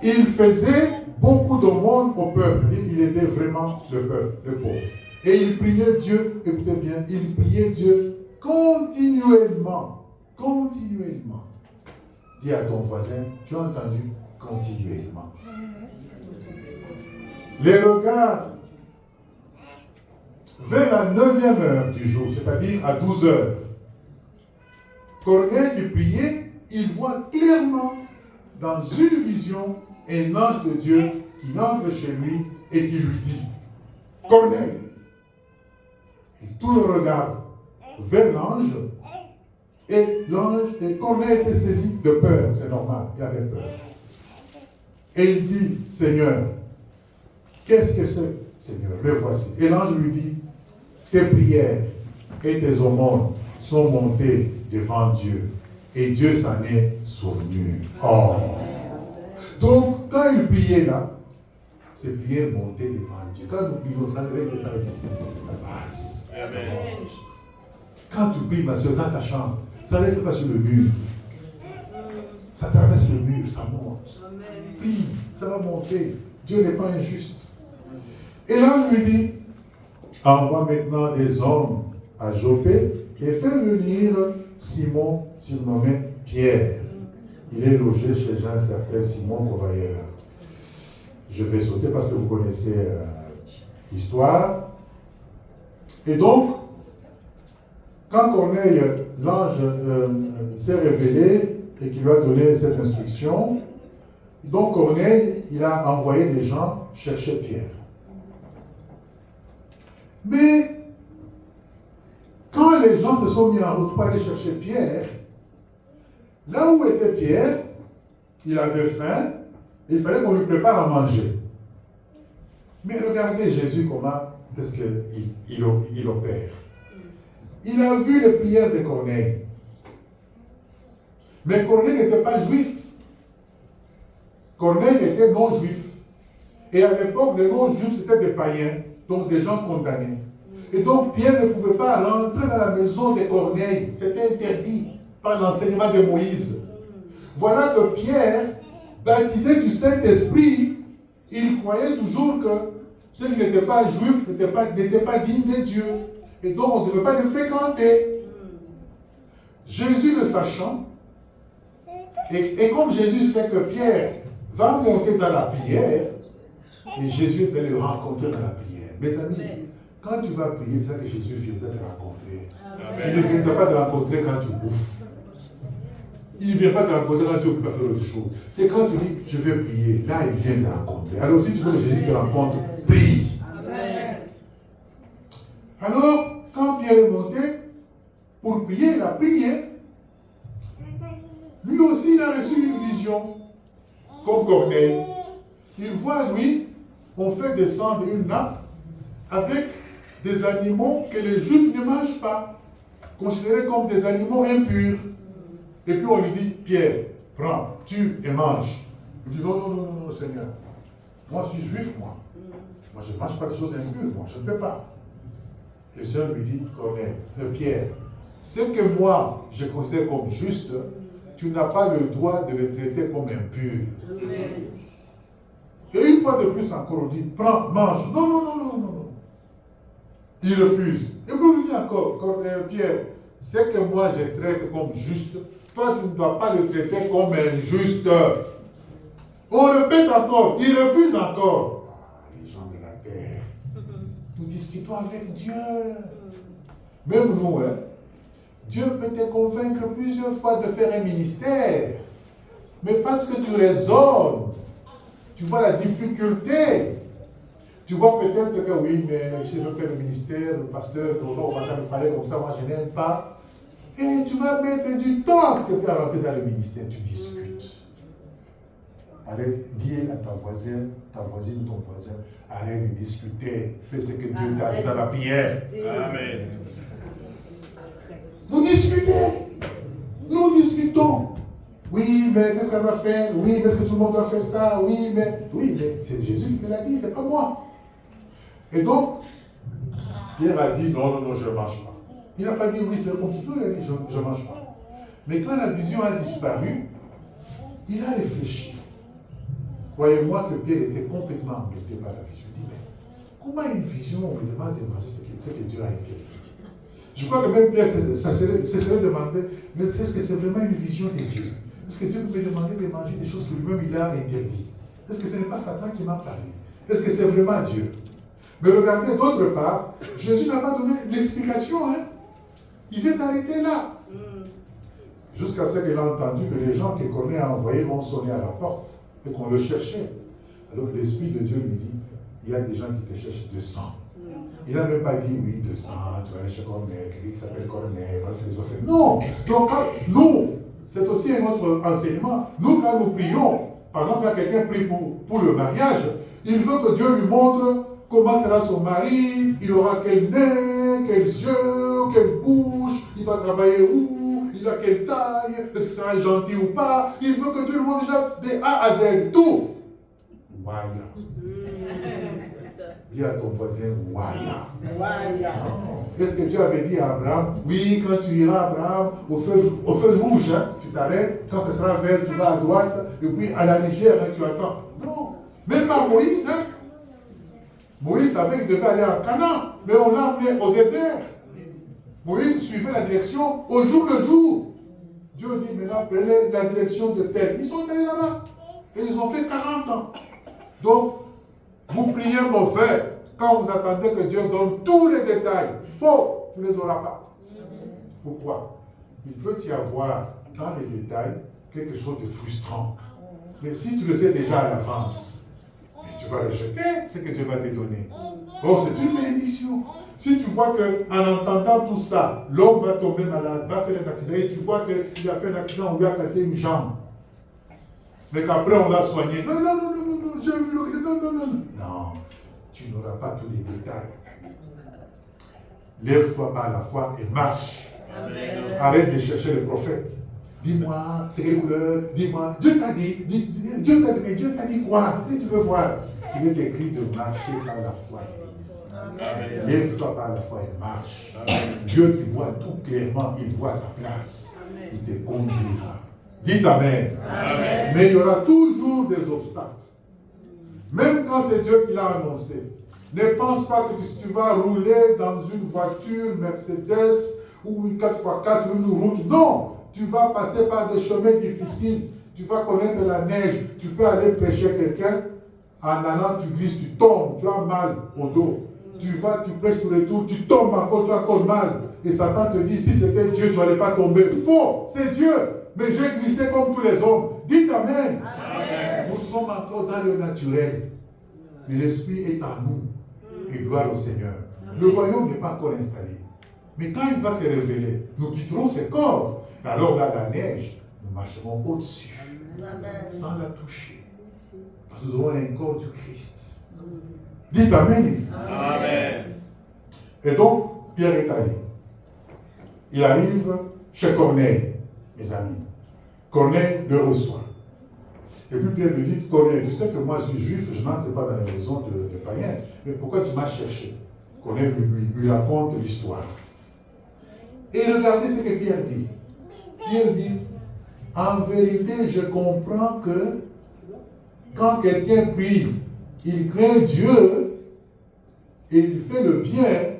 Il faisait beaucoup d'aumônes au peuple. Il était vraiment le peuple, le pauvre. Et il priait Dieu, écoutez bien, il priait Dieu continuellement. Continuellement. Dis à ton voisin, tu as entendu? Continuellement. Les regards vers la 9e heure du jour, c'est-à-dire à 12 heures. Corneille qui priait, il voit clairement dans une vision un ange de Dieu qui entre chez lui et qui lui dit: Corneille. Et tout le regard vers l'ange. Et Corneille était saisi de peur, c'est normal, il avait peur. Et il dit, Seigneur, qu'est-ce que c'est, Seigneur? Me voici. Et l'ange lui dit, tes prières et tes aumônes sont montées devant Dieu. Et Dieu s'en est souvenu. Oh. Donc, quand il priait là, ces prières montaient devant Dieu. Quand nous prions, ça ne reste pas ici. Ça passe. Amen. Quand tu pries, ma soeur, dans ta chambre, ça ne reste pas sur le mur. Ça traverse le mur, ça monte. Prie, ça va monter. Dieu n'est pas injuste. Et là, je lui dis, envoie maintenant des hommes à Joppé et fais venir Simon, surnommé Pierre. Il est logé chez un certain Simon Courvoyeur. Je vais sauter parce que vous connaissez l'histoire. Et donc, quand Corneille, l'ange, s'est révélé et qu'il lui a donné cette instruction, donc Corneille, il a envoyé des gens chercher Pierre. Mais, quand les gens se sont mis en route pour aller chercher Pierre, là où était Pierre, il avait faim, et il fallait qu'on lui prépare à manger. Mais regardez Jésus comment est-ce qu'il opère. Il a vu les prières de Corneille. Mais Corneille n'était pas juif. Corneille était non-juif. Et à l'époque, les non-juifs, c'était des païens, donc des gens condamnés. Et donc, Pierre ne pouvait pas rentrer dans la maison de Corneille. C'était interdit par l'enseignement de Moïse. Voilà que Pierre, baptisé du Saint-Esprit, il croyait toujours que ceux qui n'étaient pas juifs n'étaient pas dignes de Dieu. Et donc, on ne devait pas les fréquenter. Jésus le sachant, et comme Jésus sait que Pierre va monter dans la prière, et Jésus peut le rencontrer dans la prière. Mes amis, quand tu vas prier, c'est là que Jésus viendra te rencontrer. Amen. Il ne viendra pas te rencontrer quand tu bouffes. Il ne vient pas te rencontrer quand tu es occupé à faire autre chose. C'est quand tu dis, je vais prier, là il vient te rencontrer. Alors si tu veux que Jésus te rencontre, prie. Amen. Alors, quand Pierre est monté pour prier, il a prié. Lui aussi, il a reçu une vision, comme Corneille. Il voit, lui, on fait descendre une nappe avec des animaux que les Juifs ne mangent pas, considérés comme des animaux impurs. Et puis on lui dit, Pierre, prends, tue et mange. Il dit, non, Seigneur. Moi, je suis juif, moi. Moi, je ne mange pas des choses impures, moi, je ne peux pas. Et le Seigneur lui dit, Corneille, Pierre, ce que moi, je considère comme juste, tu n'as pas le droit de le traiter comme impur. Amen. Et une fois de plus encore, on dit, prends, mange. Non. Il refuse. Et puis on lui dit encore, Corneille, Pierre, ce que moi je traite comme juste, toi tu ne dois pas le traiter comme injuste. On répète encore, il refuse encore. Ah, les gens de la terre, nous discutons avec Dieu. Même nous, hein, Dieu peut te convaincre plusieurs fois de faire un ministère. Mais parce que tu raisonnes, tu vois la difficulté. Tu vois peut-être que oui, mais si je veux faire le ministère, le pasteur, on va me parler comme ça, moi je n'aime pas. Et tu vas mettre du temps à accepter à rentrer dans le ministère, tu discutes. Arrête, dis à ta voisine ou ton voisin, arrête de discuter, fais ce que Dieu t'a dit dans la prière. Amen. Vous discutez, nous discutons. Oui, mais qu'est-ce qu'elle va faire? Oui, mais est-ce que tout le monde doit faire ça? Oui, mais c'est Jésus qui te l'a dit, c'est pas moi. Et donc, Pierre a dit non, je ne mange pas. Il n'a pas dit oui, c'est comme tu peux, il a dit je ne mange pas. Mais quand la vision a disparu, il a réfléchi. Croyez-moi que Pierre était complètement embêté par la vision. Il dit, mais comment une vision, on me demande de manger ce que Dieu a interdit? Je crois que même Pierre se serait demandé, mais est-ce que c'est vraiment une vision de Dieu? Est-ce que Dieu peut me demander de manger des choses que lui-même il a interdites? Est-ce que ce n'est pas Satan qui m'a parlé? Est-ce que c'est vraiment Dieu? Mais regardez, d'autre part, Jésus n'a pas donné l'explication. Hein? Il s'est arrêté là. Jusqu'à ce qu'il a entendu que les gens que Corneille a envoyés ont sonné à la porte et qu'on le cherchait. Alors l'Esprit de Dieu lui dit, il y a des gens qui te cherchent de sang. Il n'a même pas dit, oui, descends, tu vas aller chez Corneille, quelqu'un qui s'appelle Corneille, voilà ce qu'ils ont fait. Non. Donc, nous, c'est aussi un autre enseignement. Nous, quand nous prions, par exemple, quand quelqu'un prie pour le mariage, il veut que Dieu lui montre comment sera son mari, il aura quel nez, quels yeux, quelle bouche, il va travailler où, il a quelle taille, est-ce qu'il sera gentil ou pas. Il veut que Dieu lui montre déjà de A à Z, tout. Waya. Dis à ton voisin, Waya. Est-ce que Dieu avait dit à Abraham, oui, quand tu iras, Abraham, au feu rouge, hein, tu t'arrêtes, quand ce sera vert, tu vas à droite, et puis à la rivière, hein, tu attends. Non. Même pas Moïse, hein. Moïse savait qu'il devait aller à Canaan, mais on l'a amené au désert. Moïse suivait la direction au jour le jour. Dieu dit maintenant, prenez la direction de tel. Ils sont allés là-bas. Et ils ont fait 40 ans. Donc, vous priez mauvais quand vous attendez que Dieu donne tous les détails. Faux, tu ne les auras pas. Pourquoi? Il peut y avoir dans les détails quelque chose de frustrant. Mais si tu le sais déjà à l'avance, tu vas rejeter ce que Dieu va te donner. Oh, c'est une bénédiction. Si tu vois qu'en entendant tout ça, l'homme va tomber malade, va faire un accident, et tu vois qu'il a fait un accident, on lui a cassé une jambe, mais qu'après on l'a soigné. Non, j'ai vu l'accident, non. Non, tu n'auras pas tous les détails. Lève-toi par la foi et marche. Amen. Arrête de chercher le prophète. Dis-moi, c'est quelle couleur? Dis-moi, Dieu t'a dit, mais Dieu t'a dit quoi? Si tu veux voir, il est écrit de marcher par la foi. Lève-toi par la foi et marche. Amen. Dieu qui voit tout clairement, il voit ta place. Amen. Il te conduira. Dites Amen. Amen. Mais il y aura toujours des obstacles. Même quand c'est Dieu qui l'a annoncé. Ne pense pas que si tu vas rouler dans une voiture Mercedes ou une 4x4 sur une route, non. Tu vas passer par des chemins difficiles. Tu vas connaître la neige. Tu peux aller prêcher quelqu'un. En allant, tu glisses, tu tombes. Tu as mal au dos. Tu vas, tu prêches tout le tour. Tu tombes encore, tu as encore mal. Et Satan te dit, si c'était Dieu, tu n'allais pas tomber. Faux, c'est Dieu. Mais j'ai glissé comme tous les hommes. Dites Amen. Amen. Nous sommes encore dans le naturel. Mais l'Esprit est en nous. Et gloire au Seigneur. Le royaume n'est pas encore installé. Mais quand il va se révéler, nous quitterons ce corps. Alors là, la neige, nous marcherons au-dessus, sans la toucher. Parce que nous aurons un corps du Christ. Dites Amen. Amen. Et donc, Pierre est allé. Il arrive chez Corneille, mes amis. Corneille le reçoit. Et puis Pierre lui dit, Corneille, tu sais que moi je suis juif, je n'entre pas dans la maison de païens. Mais pourquoi tu m'as cherché? Corneille lui raconte l'histoire. Et regardez ce que Pierre dit. Pierre dit, en vérité, je comprends que quand quelqu'un prie, il craint Dieu et il fait le bien,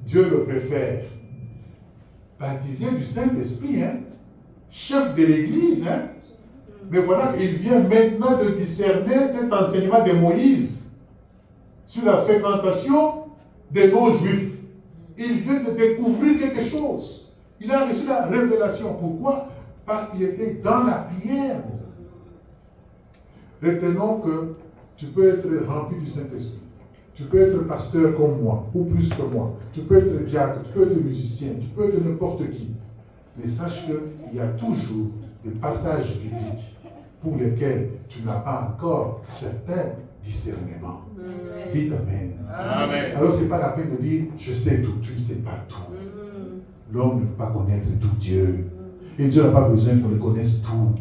Dieu le préfère. Baptisé du Saint-Esprit, hein? Chef de l'Église, hein? Mais voilà qu'il vient maintenant de discerner cet enseignement de Moïse sur la fréquentation des non-juifs. Il vient de découvrir quelque chose. Il a reçu la révélation. Pourquoi? Parce qu'il était dans la prière, mes amis. Retenons que tu peux être rempli du Saint-Esprit. Tu peux être pasteur comme moi, ou plus que moi. Tu peux être diacre, tu peux être musicien, tu peux être n'importe qui. Mais sache qu'il y a toujours des passages bibliques pour lesquels tu n'as pas encore certains discernements. Dites Amen. Amen. Alors ce n'est pas la peine de dire, je sais tout, tu ne sais pas tout. L'homme ne peut pas connaître tout Dieu. Et Dieu n'a pas besoin qu'on le connaisse tout.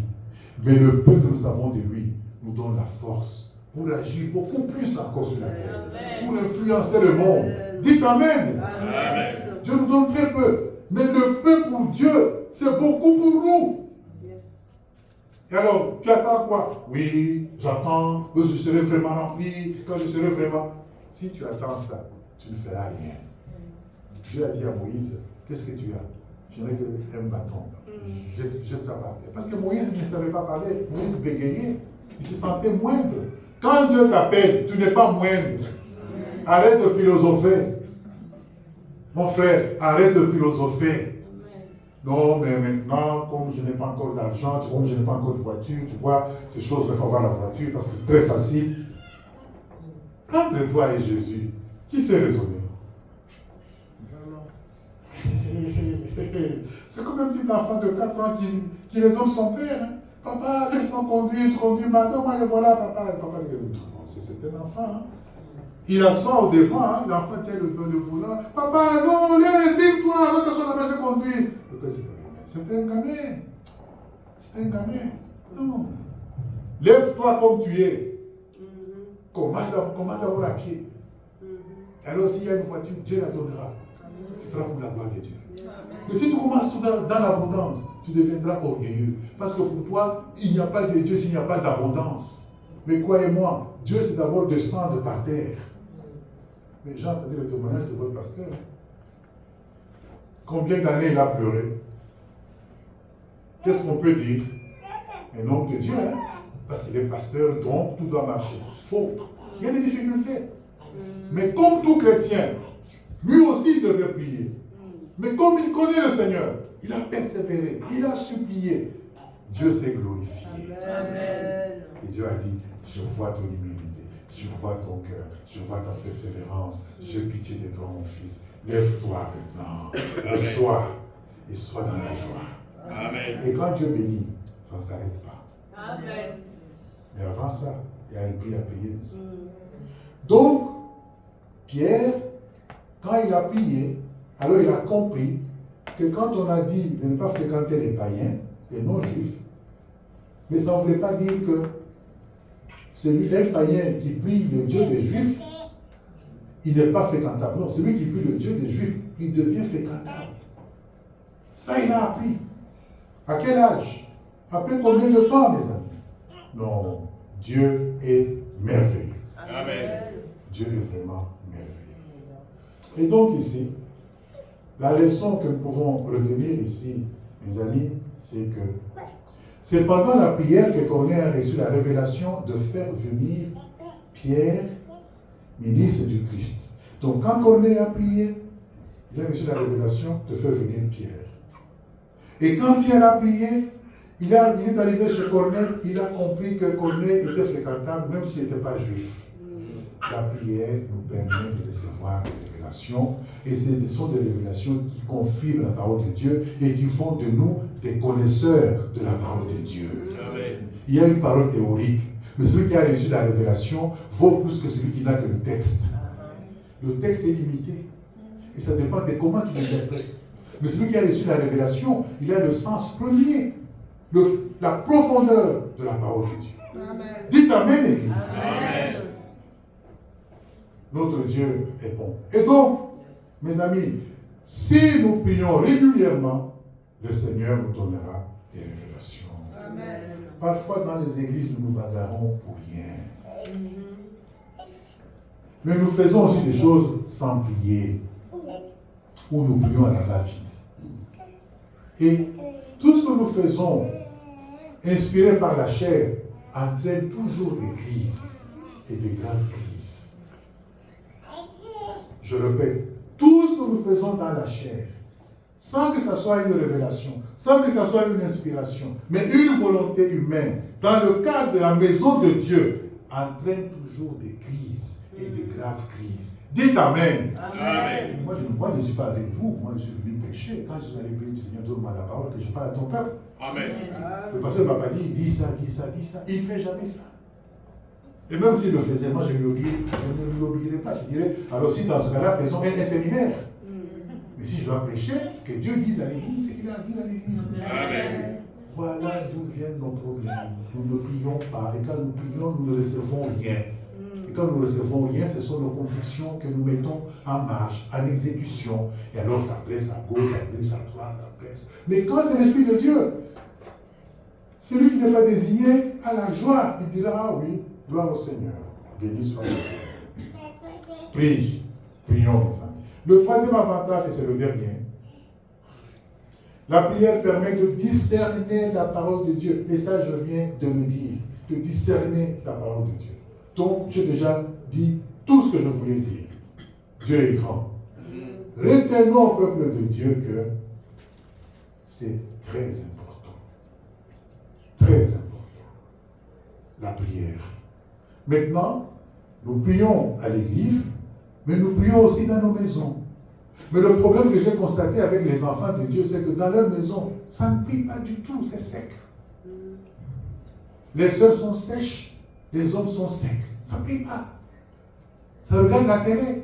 Mais le peu que nous savons de lui nous donne la force pour agir beaucoup plus encore sur la terre. Pour influencer le monde. Dites Amen. Amen. Dieu nous donne très peu. Mais le peu pour Dieu, c'est beaucoup pour nous. Et alors, tu attends quoi? Oui, j'attends, que je serai vraiment rempli, quand je serai vraiment... Si tu attends ça, tu ne feras rien. Dieu a dit à Moïse, qu'est-ce que tu as? Je n'ai qu'un bâton. Jette ça par terre. Parce que Moïse ne savait pas parler. Moïse bégayait. Il se sentait moindre. Quand Dieu t'appelle, tu n'es pas moindre. Arrête de philosopher. Mon frère, arrête de philosopher. Non, mais maintenant, comme je n'ai pas encore d'argent, comme je n'ai pas encore de voiture, tu vois, ces choses, il faut avoir la voiture parce que c'est très facile. Entre toi et Jésus, qui sait raisonner? C'est comme un petit enfant de 4 ans qui résume son père. Hein. Papa, laisse-moi conduire, je conduis maintenant, moi les voilà, papa. Et papa dit, non, c'est un enfant. Hein. Il assoit au devant, hein, l'enfant tient le volant. Papa, non, dis-toi, avant que soit la je conduire. Le père dit, c'est un gamin. C'est un gamin. Non. Lève-toi comme tu es. Commence d'abord à pied. Alors s'il y a une voiture, Dieu la donnera. Ce sera pour la gloire de Dieu. Mais si tu commences tout dans l'abondance, tu deviendras orgueilleux. Parce que pour toi, il n'y a pas de Dieu s'il n'y a pas d'abondance. Mais croyez-moi, Dieu c'est d'abord descendre par terre. Mais j'ai entendu le témoignage de votre pasteur. Combien d'années il a pleuré? Qu'est-ce qu'on peut dire? Un homme de Dieu, hein? Parce qu'il est pasteur, donc tout doit marcher. Faux. Il y a des difficultés. Mais comme tout chrétien, lui aussi devait prier. Mais comme il connaît le Seigneur, il a persévéré, il a supplié. Dieu s'est glorifié. Amen. Et Dieu a dit, je vois ton humilité, je vois ton cœur, je vois ta persévérance. J'ai pitié de toi, mon fils. Lève-toi maintenant, et sois dans la joie. Amen. Et quand Dieu bénit, ça ne s'arrête pas. Amen. Mais avant ça, il y a un prix à payer. Donc, Pierre, quand il a prié, alors il a compris que quand on a dit de ne pas fréquenter les païens, les non-juifs, mais ça ne voulait pas dire que celui un païen qui prie le Dieu des Juifs, il n'est pas fréquentable. Non, celui qui prie le Dieu des Juifs, il devient fréquentable. Ça, il a appris. À quel âge? Après combien de temps, mes amis? Non, Dieu est merveilleux. Amen. Dieu est vraiment merveilleux. Et donc ici, la leçon que nous pouvons retenir ici, mes amis, c'est que c'est pendant la prière que Corneille a reçu la révélation de faire venir Pierre, ministre du Christ. Donc quand Corneille a prié, il a reçu la révélation de faire venir Pierre. Et quand Pierre a prié, il est arrivé chez Corneille, il a compris que Corneille était fréquentable même s'il n'était pas juif. La prière nous permet de recevoir des révélations, et ce sont des révélations qui confirment la parole de Dieu et qui font de nous des connaisseurs de la parole de Dieu. Amen. Il y a une parole théorique, mais celui qui a reçu la révélation vaut plus que celui qui n'a que le texte. Le texte est limité, et ça dépend de comment tu l'interprètes. Mais celui qui a reçu la révélation, il a le sens premier, la profondeur de la parole de Dieu. Amen. Dites Amen, Église. Amen. Notre Dieu est bon. Et donc, mes amis, si nous prions régulièrement, le Seigneur nous donnera des révélations. Amen. Parfois, dans les églises, nous nous bagarrons pour rien. Mais nous faisons aussi des choses sans prier, où nous prions à la va-vite. Et tout ce que nous faisons, inspiré par la chair, entraîne toujours des crises et des grandes crises. Je répète, tout ce que nous faisons dans la chair, sans que ce soit une révélation, sans que ce soit une inspiration, mais une volonté humaine, dans le cadre de la maison de Dieu, entraîne toujours des crises et de graves crises. Dites Amen. Amen. Moi, je ne suis pas avec vous, moi je suis venu prêcher. Quand je suis allé prier du Seigneur, donne-moi la parole que je parle à ton peuple. Amen. Le pasteur ne m'a pas dit, dis ça. Il ne fait jamais ça. Et même s'il le faisait, moi je ne l'oublierai pas. Je dirais, alors si dans ce cas-là, faisons un séminaire. Mais si je dois prêcher, que Dieu dise à l'église ce qu'il a dit à l'église. Amen. Voilà d'où viennent nos problèmes. Nous ne prions pas. Et quand nous prions, nous ne recevons rien. Et quand nous ne recevons rien, ce sont nos convictions que nous mettons en marche, en exécution. Et alors ça blesse à gauche, ça blesse à droite, ça blesse. Mais quand c'est l'Esprit de Dieu, celui qui n'est pas désigné a la joie. Il dira, ah oui, gloire au Seigneur. Béni soit le Seigneur. Prie. Prions, mes amis. Le troisième avantage, et c'est le dernier, la prière permet de discerner la parole de Dieu. Et ça, je viens de le dire, de discerner la parole de Dieu. Donc, j'ai déjà dit tout ce que je voulais dire. Dieu est grand. Retenons au peuple de Dieu que c'est très important. Très important. La prière. Maintenant, nous prions à l'église, mais nous prions aussi dans nos maisons. Mais le problème que j'ai constaté avec les enfants de Dieu, c'est que dans leur maison, ça ne prie pas du tout, c'est sec. Les sœurs sont sèches, les hommes sont secs. Ça ne prie pas. Ça regarde la télé,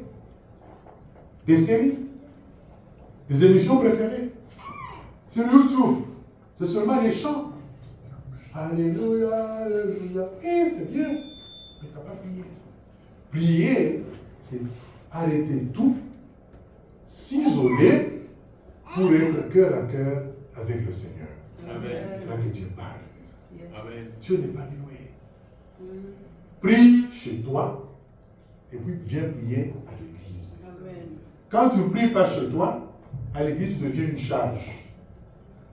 des séries, des émissions préférées. Sur YouTube, c'est seulement les chants. Alléluia, alléluia. Eh, c'est bien, mais tu n'as pas prié. Prier, c'est arrêter tout, s'isoler pour être cœur à cœur avec le Seigneur. Amen. C'est là que Dieu parle. Amen. Dieu n'est pas loin. Prie chez toi et puis viens prier à l'église. Quand tu ne pries pas chez toi, à l'église tu deviens une charge.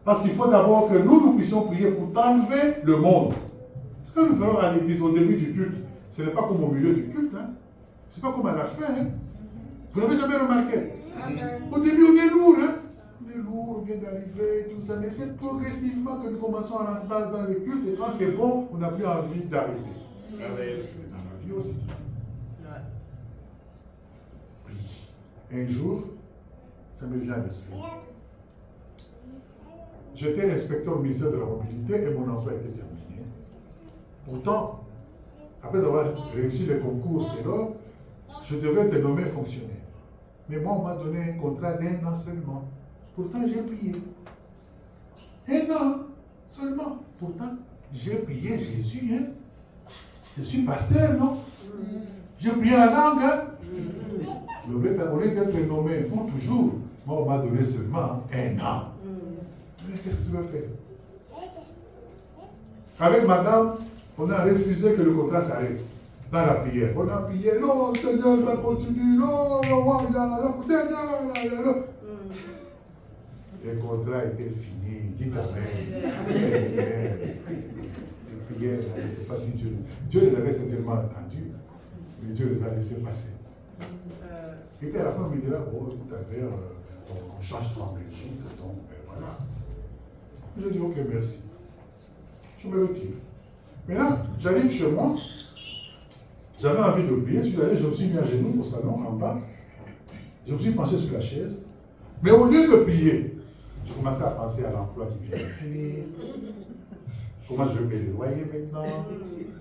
Parce qu'il faut d'abord que nous puissions prier pour t'enlever le monde. Ce que nous faisons à l'église au début du culte, ce n'est pas comme au milieu du culte. Hein. Ce n'est pas comme à la fin. Hein. Vous n'avez jamais remarqué. Amen. Au début, on est lourd. Hein. On est lourd, on vient d'arriver, tout ça. Mais c'est progressivement que nous commençons à rentrer dans les cultes. Et quand c'est bon, on n'a plus envie d'arrêter. Amen. Mais dans la vie aussi. Prie. Un jour, ça me vient à l'esprit. J'étais inspecteur au ministère de la mobilité et mon emploi était terminé. Pourtant, après avoir réussi le concours, je devais être nommé fonctionnaire. Mais moi, on m'a donné un contrat d'1 an seulement. Pourtant, j'ai prié. 1 an seulement. Pourtant, j'ai prié Jésus. Hein? Je suis pasteur, non? J'ai prié en langue. Hein? Mais au lieu d'être nommé pour toujours, moi, on m'a donné seulement 1 an. Mais qu'est-ce que tu veux faire? Avec madame, on a refusé que le contrat s'arrête. Dans la prière. On a prié, non, Seigneur, ça continue, non, Seigneur. Le contrat était fini. Dites Amen. Les prières, je ne sais pas si Dieu les avait certainement entendues, mais Dieu les a laissés passer. Et puis à la fin, on me dira, oh, tout à l'heure, on change toi en Belgique, donc voilà. Je dis, ok, merci. Je me retire. Maintenant, j'arrive chez moi. J'avais envie de prier. Je me suis mis à genoux au salon, en bas. Je me suis penché sur la chaise. Mais au lieu de prier, je commençais à penser à l'emploi qui vient de finir. Comment je vais payer le loyer maintenant?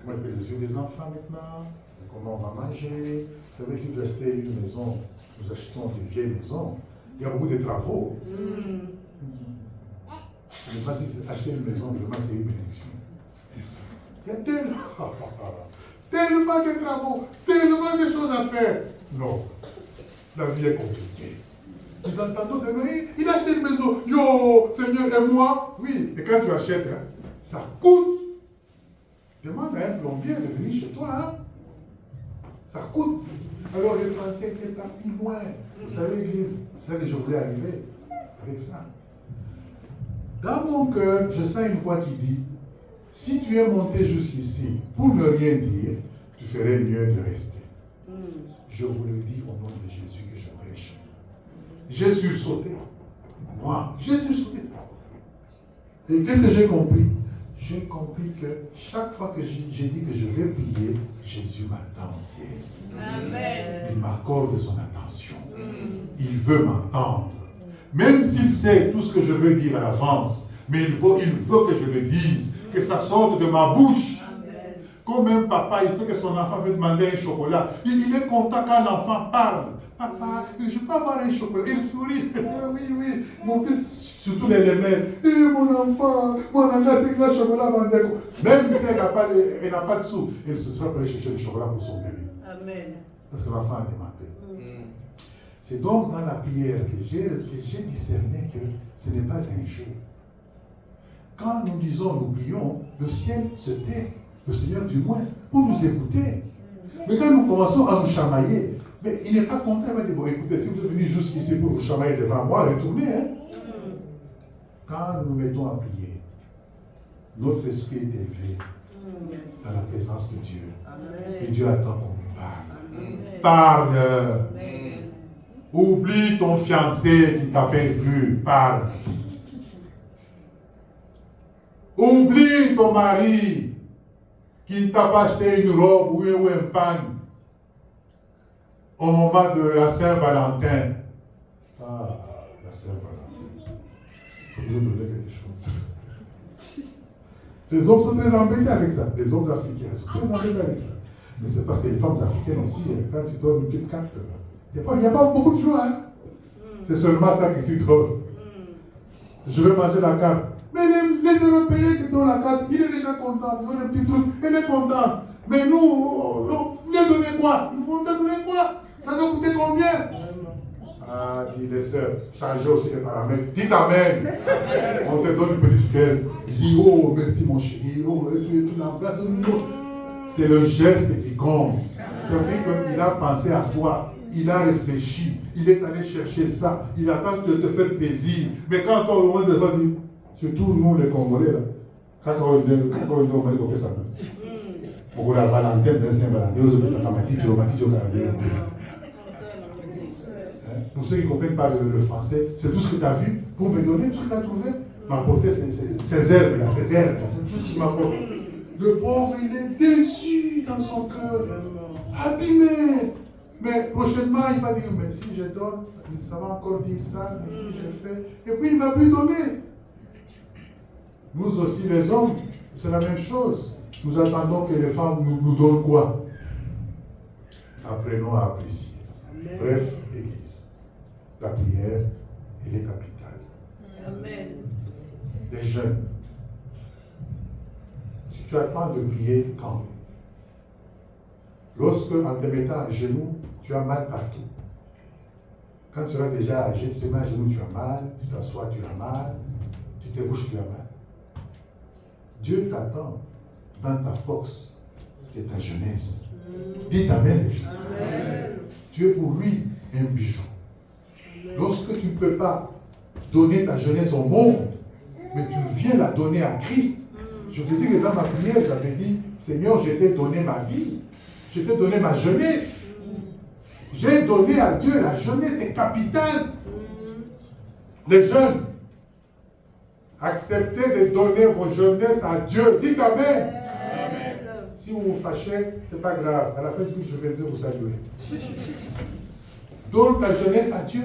Comment je paye les yeux des enfants maintenant? Comment on va manger? Vous savez, si vous achetez une maison, nous achetons des vieilles maisons, il y a beaucoup de travaux. Je ne sais pas si acheter une maison, vraiment, c'est une bénédiction. Il y a tellement de travaux, tellement de choses à faire. Non, la vie est compliquée. Nous entendons demander, il a acheté une maison. Yo, Seigneur, et moi? Oui, et quand tu achètes, hein, ça coûte. Demande à un plombier de venir chez toi. Hein. Ça coûte. Alors je pensais qu'il est parti loin. Vous savez, l'église, c'est là que je voulais arriver avec ça. Dans mon cœur, je sens une voix qui dit, si tu es monté jusqu'ici pour ne rien dire, tu ferais mieux de rester. Je vous le dis au nom de Jésus que je prêche. J'ai sursauté. Moi, j'ai sursauté. Et qu'est-ce que j'ai compris? J'ai compris que chaque fois que j'ai dit que je vais prier, Jésus m'attend au ciel. Amen. Il m'accorde son attention. Il veut m'entendre. Même s'il sait tout ce que je veux dire à l'avance, mais il veut que je le dise, que ça sorte de ma bouche. Amen. Comme un papa, il sait que son enfant veut demander un chocolat. Il est content quand l'enfant parle. Papa, je peux avoir un chocolat. Il sourit. Oui. Mon fils, surtout les mères. Mon enfant, c'est que le chocolat Mandeko. Même si elle n'a pas de sous, elle se trouve pour aller chercher le chocolat pour son bébé. Amen. Parce que l'enfant a demandé. C'est donc dans la prière que j'ai discerné que ce n'est pas un jeu. Quand nous disons, nous prions, le ciel se tait, le Seigneur du moins, pour nous écouter. Mais quand nous commençons à nous chamailler, mais il n'est pas content, il va dire, bon écoutez, si vous êtes venu jusqu'ici pour vous chamailler devant moi, retournez. Hein? Quand nous nous mettons à prier, notre esprit est élevé dans la présence de Dieu. Amen. Et Dieu attend qu'on lui parle. Amen. Parle. Amen. Oublie ton fiancé qui ne t'appelle plus, parle. Oublie ton mari qui ne t'a pas acheté une robe ou un pagne au moment de la Saint-Valentin. Ah, la Saint-Valentin. Il faut nous donner quelque chose. Les hommes sont très embêtés avec ça. Les hommes africains sont très embêtés avec ça. Mais c'est parce que les femmes africaines aussi, quand tu donnes une petite carte, il n'y a pas beaucoup de joie. Hein? C'est seulement ça qui s'y donne. Je vais manger la carte. Mais les Européens qui donnent la carte, il est déjà content. Ils ont un petit truc, elle est contente. Mais nous, on vient donner quoi? Ils vont te donner quoi? Ça doit coûter combien? Ah, dit les sœurs, changez aussi les paramètres. Dites Amen. On te donne une petite fleur. Dis, oh, merci mon chéri. Oh, tu l'embrasses. C'est le geste qui compte. Ça veut dire qu'il a pensé à toi. Il a réfléchi. Il est allé chercher ça. Il attend de te faire plaisir. Mais quand on loin de ça, surtout nous les Congolais, là, quand on est au Mali, on fait ça. On a Valentin, Saint-Valentin, pour ceux qui ne comprennent pas le français, c'est tout ce que tu as vu pour me donner, tout ce que tu as trouvé. M'apporter ces herbes-là, c'est tout ce qu'il m'apporte. Le pauvre, il est déçu dans son cœur, abîmé. Mais prochainement, il va dire, mais si je donne, ça va encore dire ça, mais si je fais, et puis il ne va plus donner. Nous aussi, les hommes, c'est la même chose. Nous attendons que les femmes nous donnent quoi? Apprenons à apprécier. Bref, Église, la prière, elle est capitale. Amen. Les jeunes, si tu attends de prier quand? Lorsque, en te mettant à genoux, tu as mal partout. Quand tu seras déjà âgé, tu te mets à genoux, tu as mal, tu t'assois, tu as mal, tu te couches, tu as mal. Dieu t'attend dans ta force et ta jeunesse. Dites Amen, les gens. Tu es pour lui un bijou. Lorsque tu ne peux pas donner ta jeunesse au monde, mais tu viens la donner à Christ, je vous dis que dans ma prière, j'avais dit, Seigneur, je t'ai donné ma vie, je t'ai donné ma jeunesse. J'ai donné à Dieu la jeunesse, c'est capital. Les jeunes, acceptez de donner vos jeunesses à Dieu. Dites Amen. Si vous vous fâchez, ce n'est pas grave. À la fin du coup, je viendrai vous saluer. Donne ta jeunesse à Dieu.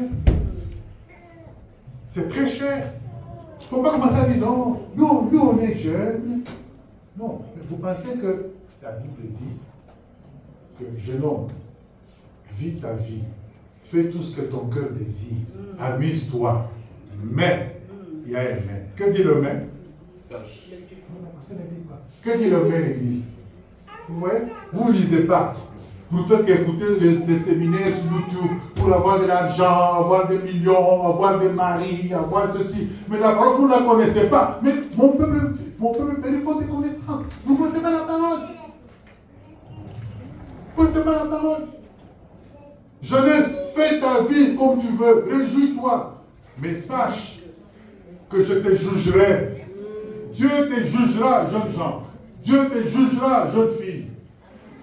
C'est très cher. Il ne faut pas commencer à dire non, nous on est jeunes. Non, mais vous pensez que la Bible dit que jeune homme, vis ta vie, fais tout ce que ton cœur désire, amuse-toi, mais, il y a un mais. Que dit le mais? Sache. Que dit le mais, l'Église? Vous voyez? Vous ne lisez pas. Vous faites qu'écouter les séminaires sur YouTube pour avoir de l'argent, avoir des millions, avoir des maris, avoir ceci. Mais la parole, vous ne la connaissez pas. Mais mon peuple, il faut des connaissances. Vous ne connaissez pas la parole. Vous ne connaissez pas la parole. Jeunesse, fais ta vie comme tu veux. Réjouis-toi. Mais sache que je te jugerai. Dieu te jugera, jeunes gens. Dieu te jugera, jeune fille.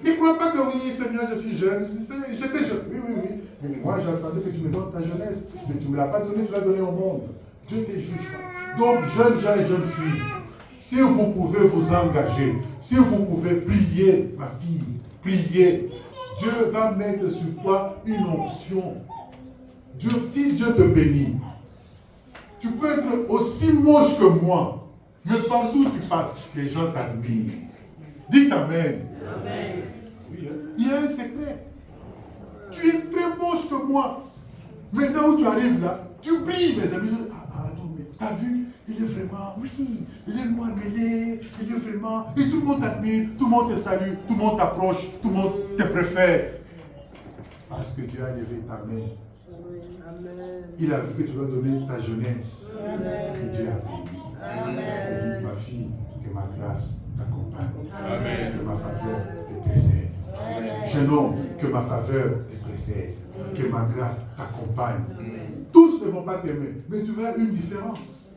Ne crois pas que oui, Seigneur, je suis jeune. J'étais jeune. Oui. Mais moi, j'attendais que tu me donnes ta jeunesse. Mais tu ne me l'as pas donnée, tu l'as donnée au monde. Dieu te jugera. Donc, jeunes gens et jeunes filles, si vous pouvez vous engager, si vous pouvez prier, ma fille, prier, Dieu va mettre sur toi une onction. Si Dieu te bénit, tu peux être aussi moche que moi. Mais partout où tu passes, les gens t'admirent. Dites Amen. Amen. Oui, il y a un secret. Tu es très moche que moi. Maintenant où tu arrives là, tu brilles, mes amis. Ah non, mais t'as vu, il est vraiment, oui, il est noir mêlé, il est vraiment, et tout le monde t'admire, tout le monde te salue, tout le monde t'approche, tout le monde te préfère. Parce que Dieu a levé ta main. Amen. Il a vu que tu dois donner ta jeunesse. Amen. Et Dieu a béni. Amen. Ma fille, que ma grâce t'accompagne. Amen. Que ma faveur te précède. Jeune homme, que ma faveur te précède. Que ma grâce t'accompagne. Tous ne vont pas t'aimer, mais tu verras une différence.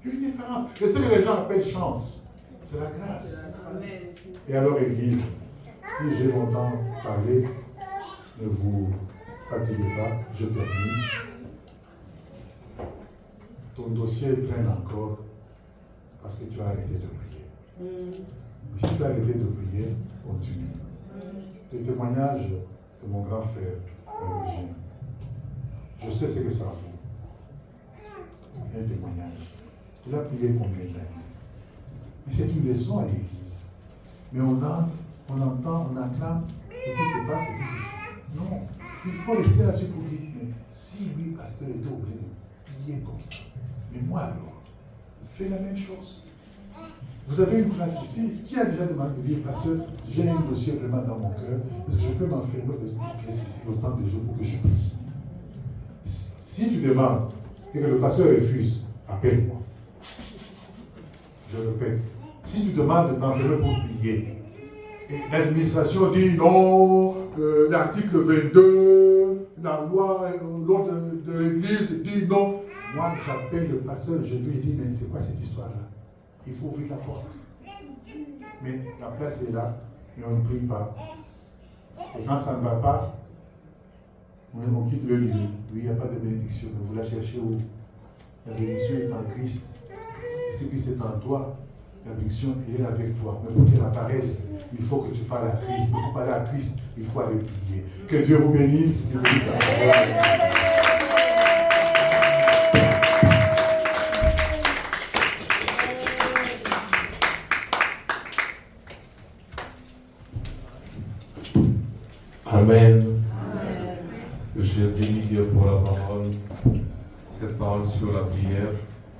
Une différence. Et ce que les gens appellent chance, c'est la grâce. Amen. Et alors, Église, si j'ai longtemps parlé, ne vous fatiguez pas, je termine. Ton dossier traîne encore parce que tu as arrêté de prier. Si tu as arrêté de prier, continue. Le témoignage de mon grand frère, Eugène. Je sais ce que ça vaut. Un témoignage. Tu l'as prié combien d'années? Et c'est une leçon à l'église. Mais on entre, on entend, on acclame, et puis c'est pas ce qui se fait. Non, il faut rester là-dessus pour dire, mais si lui, pasteur, était obligé de prier comme ça, mais moi alors, fais la même chose. Vous avez une place ici, qui a déjà demandé de dire, pasteur, j'ai un dossier vraiment dans mon cœur, est-ce que je peux m'enfermer dans une pièce ici autant de jours pour que je prie? Si tu demandes et que le pasteur refuse, appelle-moi. Je répète, si tu demandes de t'enfermer pour prier, et l'administration dit non, l'article 22, la loi, l'ordre de l'église dit non, moi j'appelle le pasteur, je lui dis, mais c'est quoi cette histoire-là? Il faut ouvrir la porte. Mais la place est là, mais on ne prie pas. Et quand ça ne va pas, on quitte le lieu. Oui, il n'y a pas de bénédiction, mais vous la cherchez où? La bénédiction est en Christ. Et ce qui est en toi, la bénédiction est avec toi. Mais pour qu'elle apparaisse, il faut que tu parles à Christ. Pour parler à Christ, il faut aller prier. Que Dieu vous bénisse. Dieu bénisse la Amen. Je bénis Dieu pour la parole, cette parole sur la prière.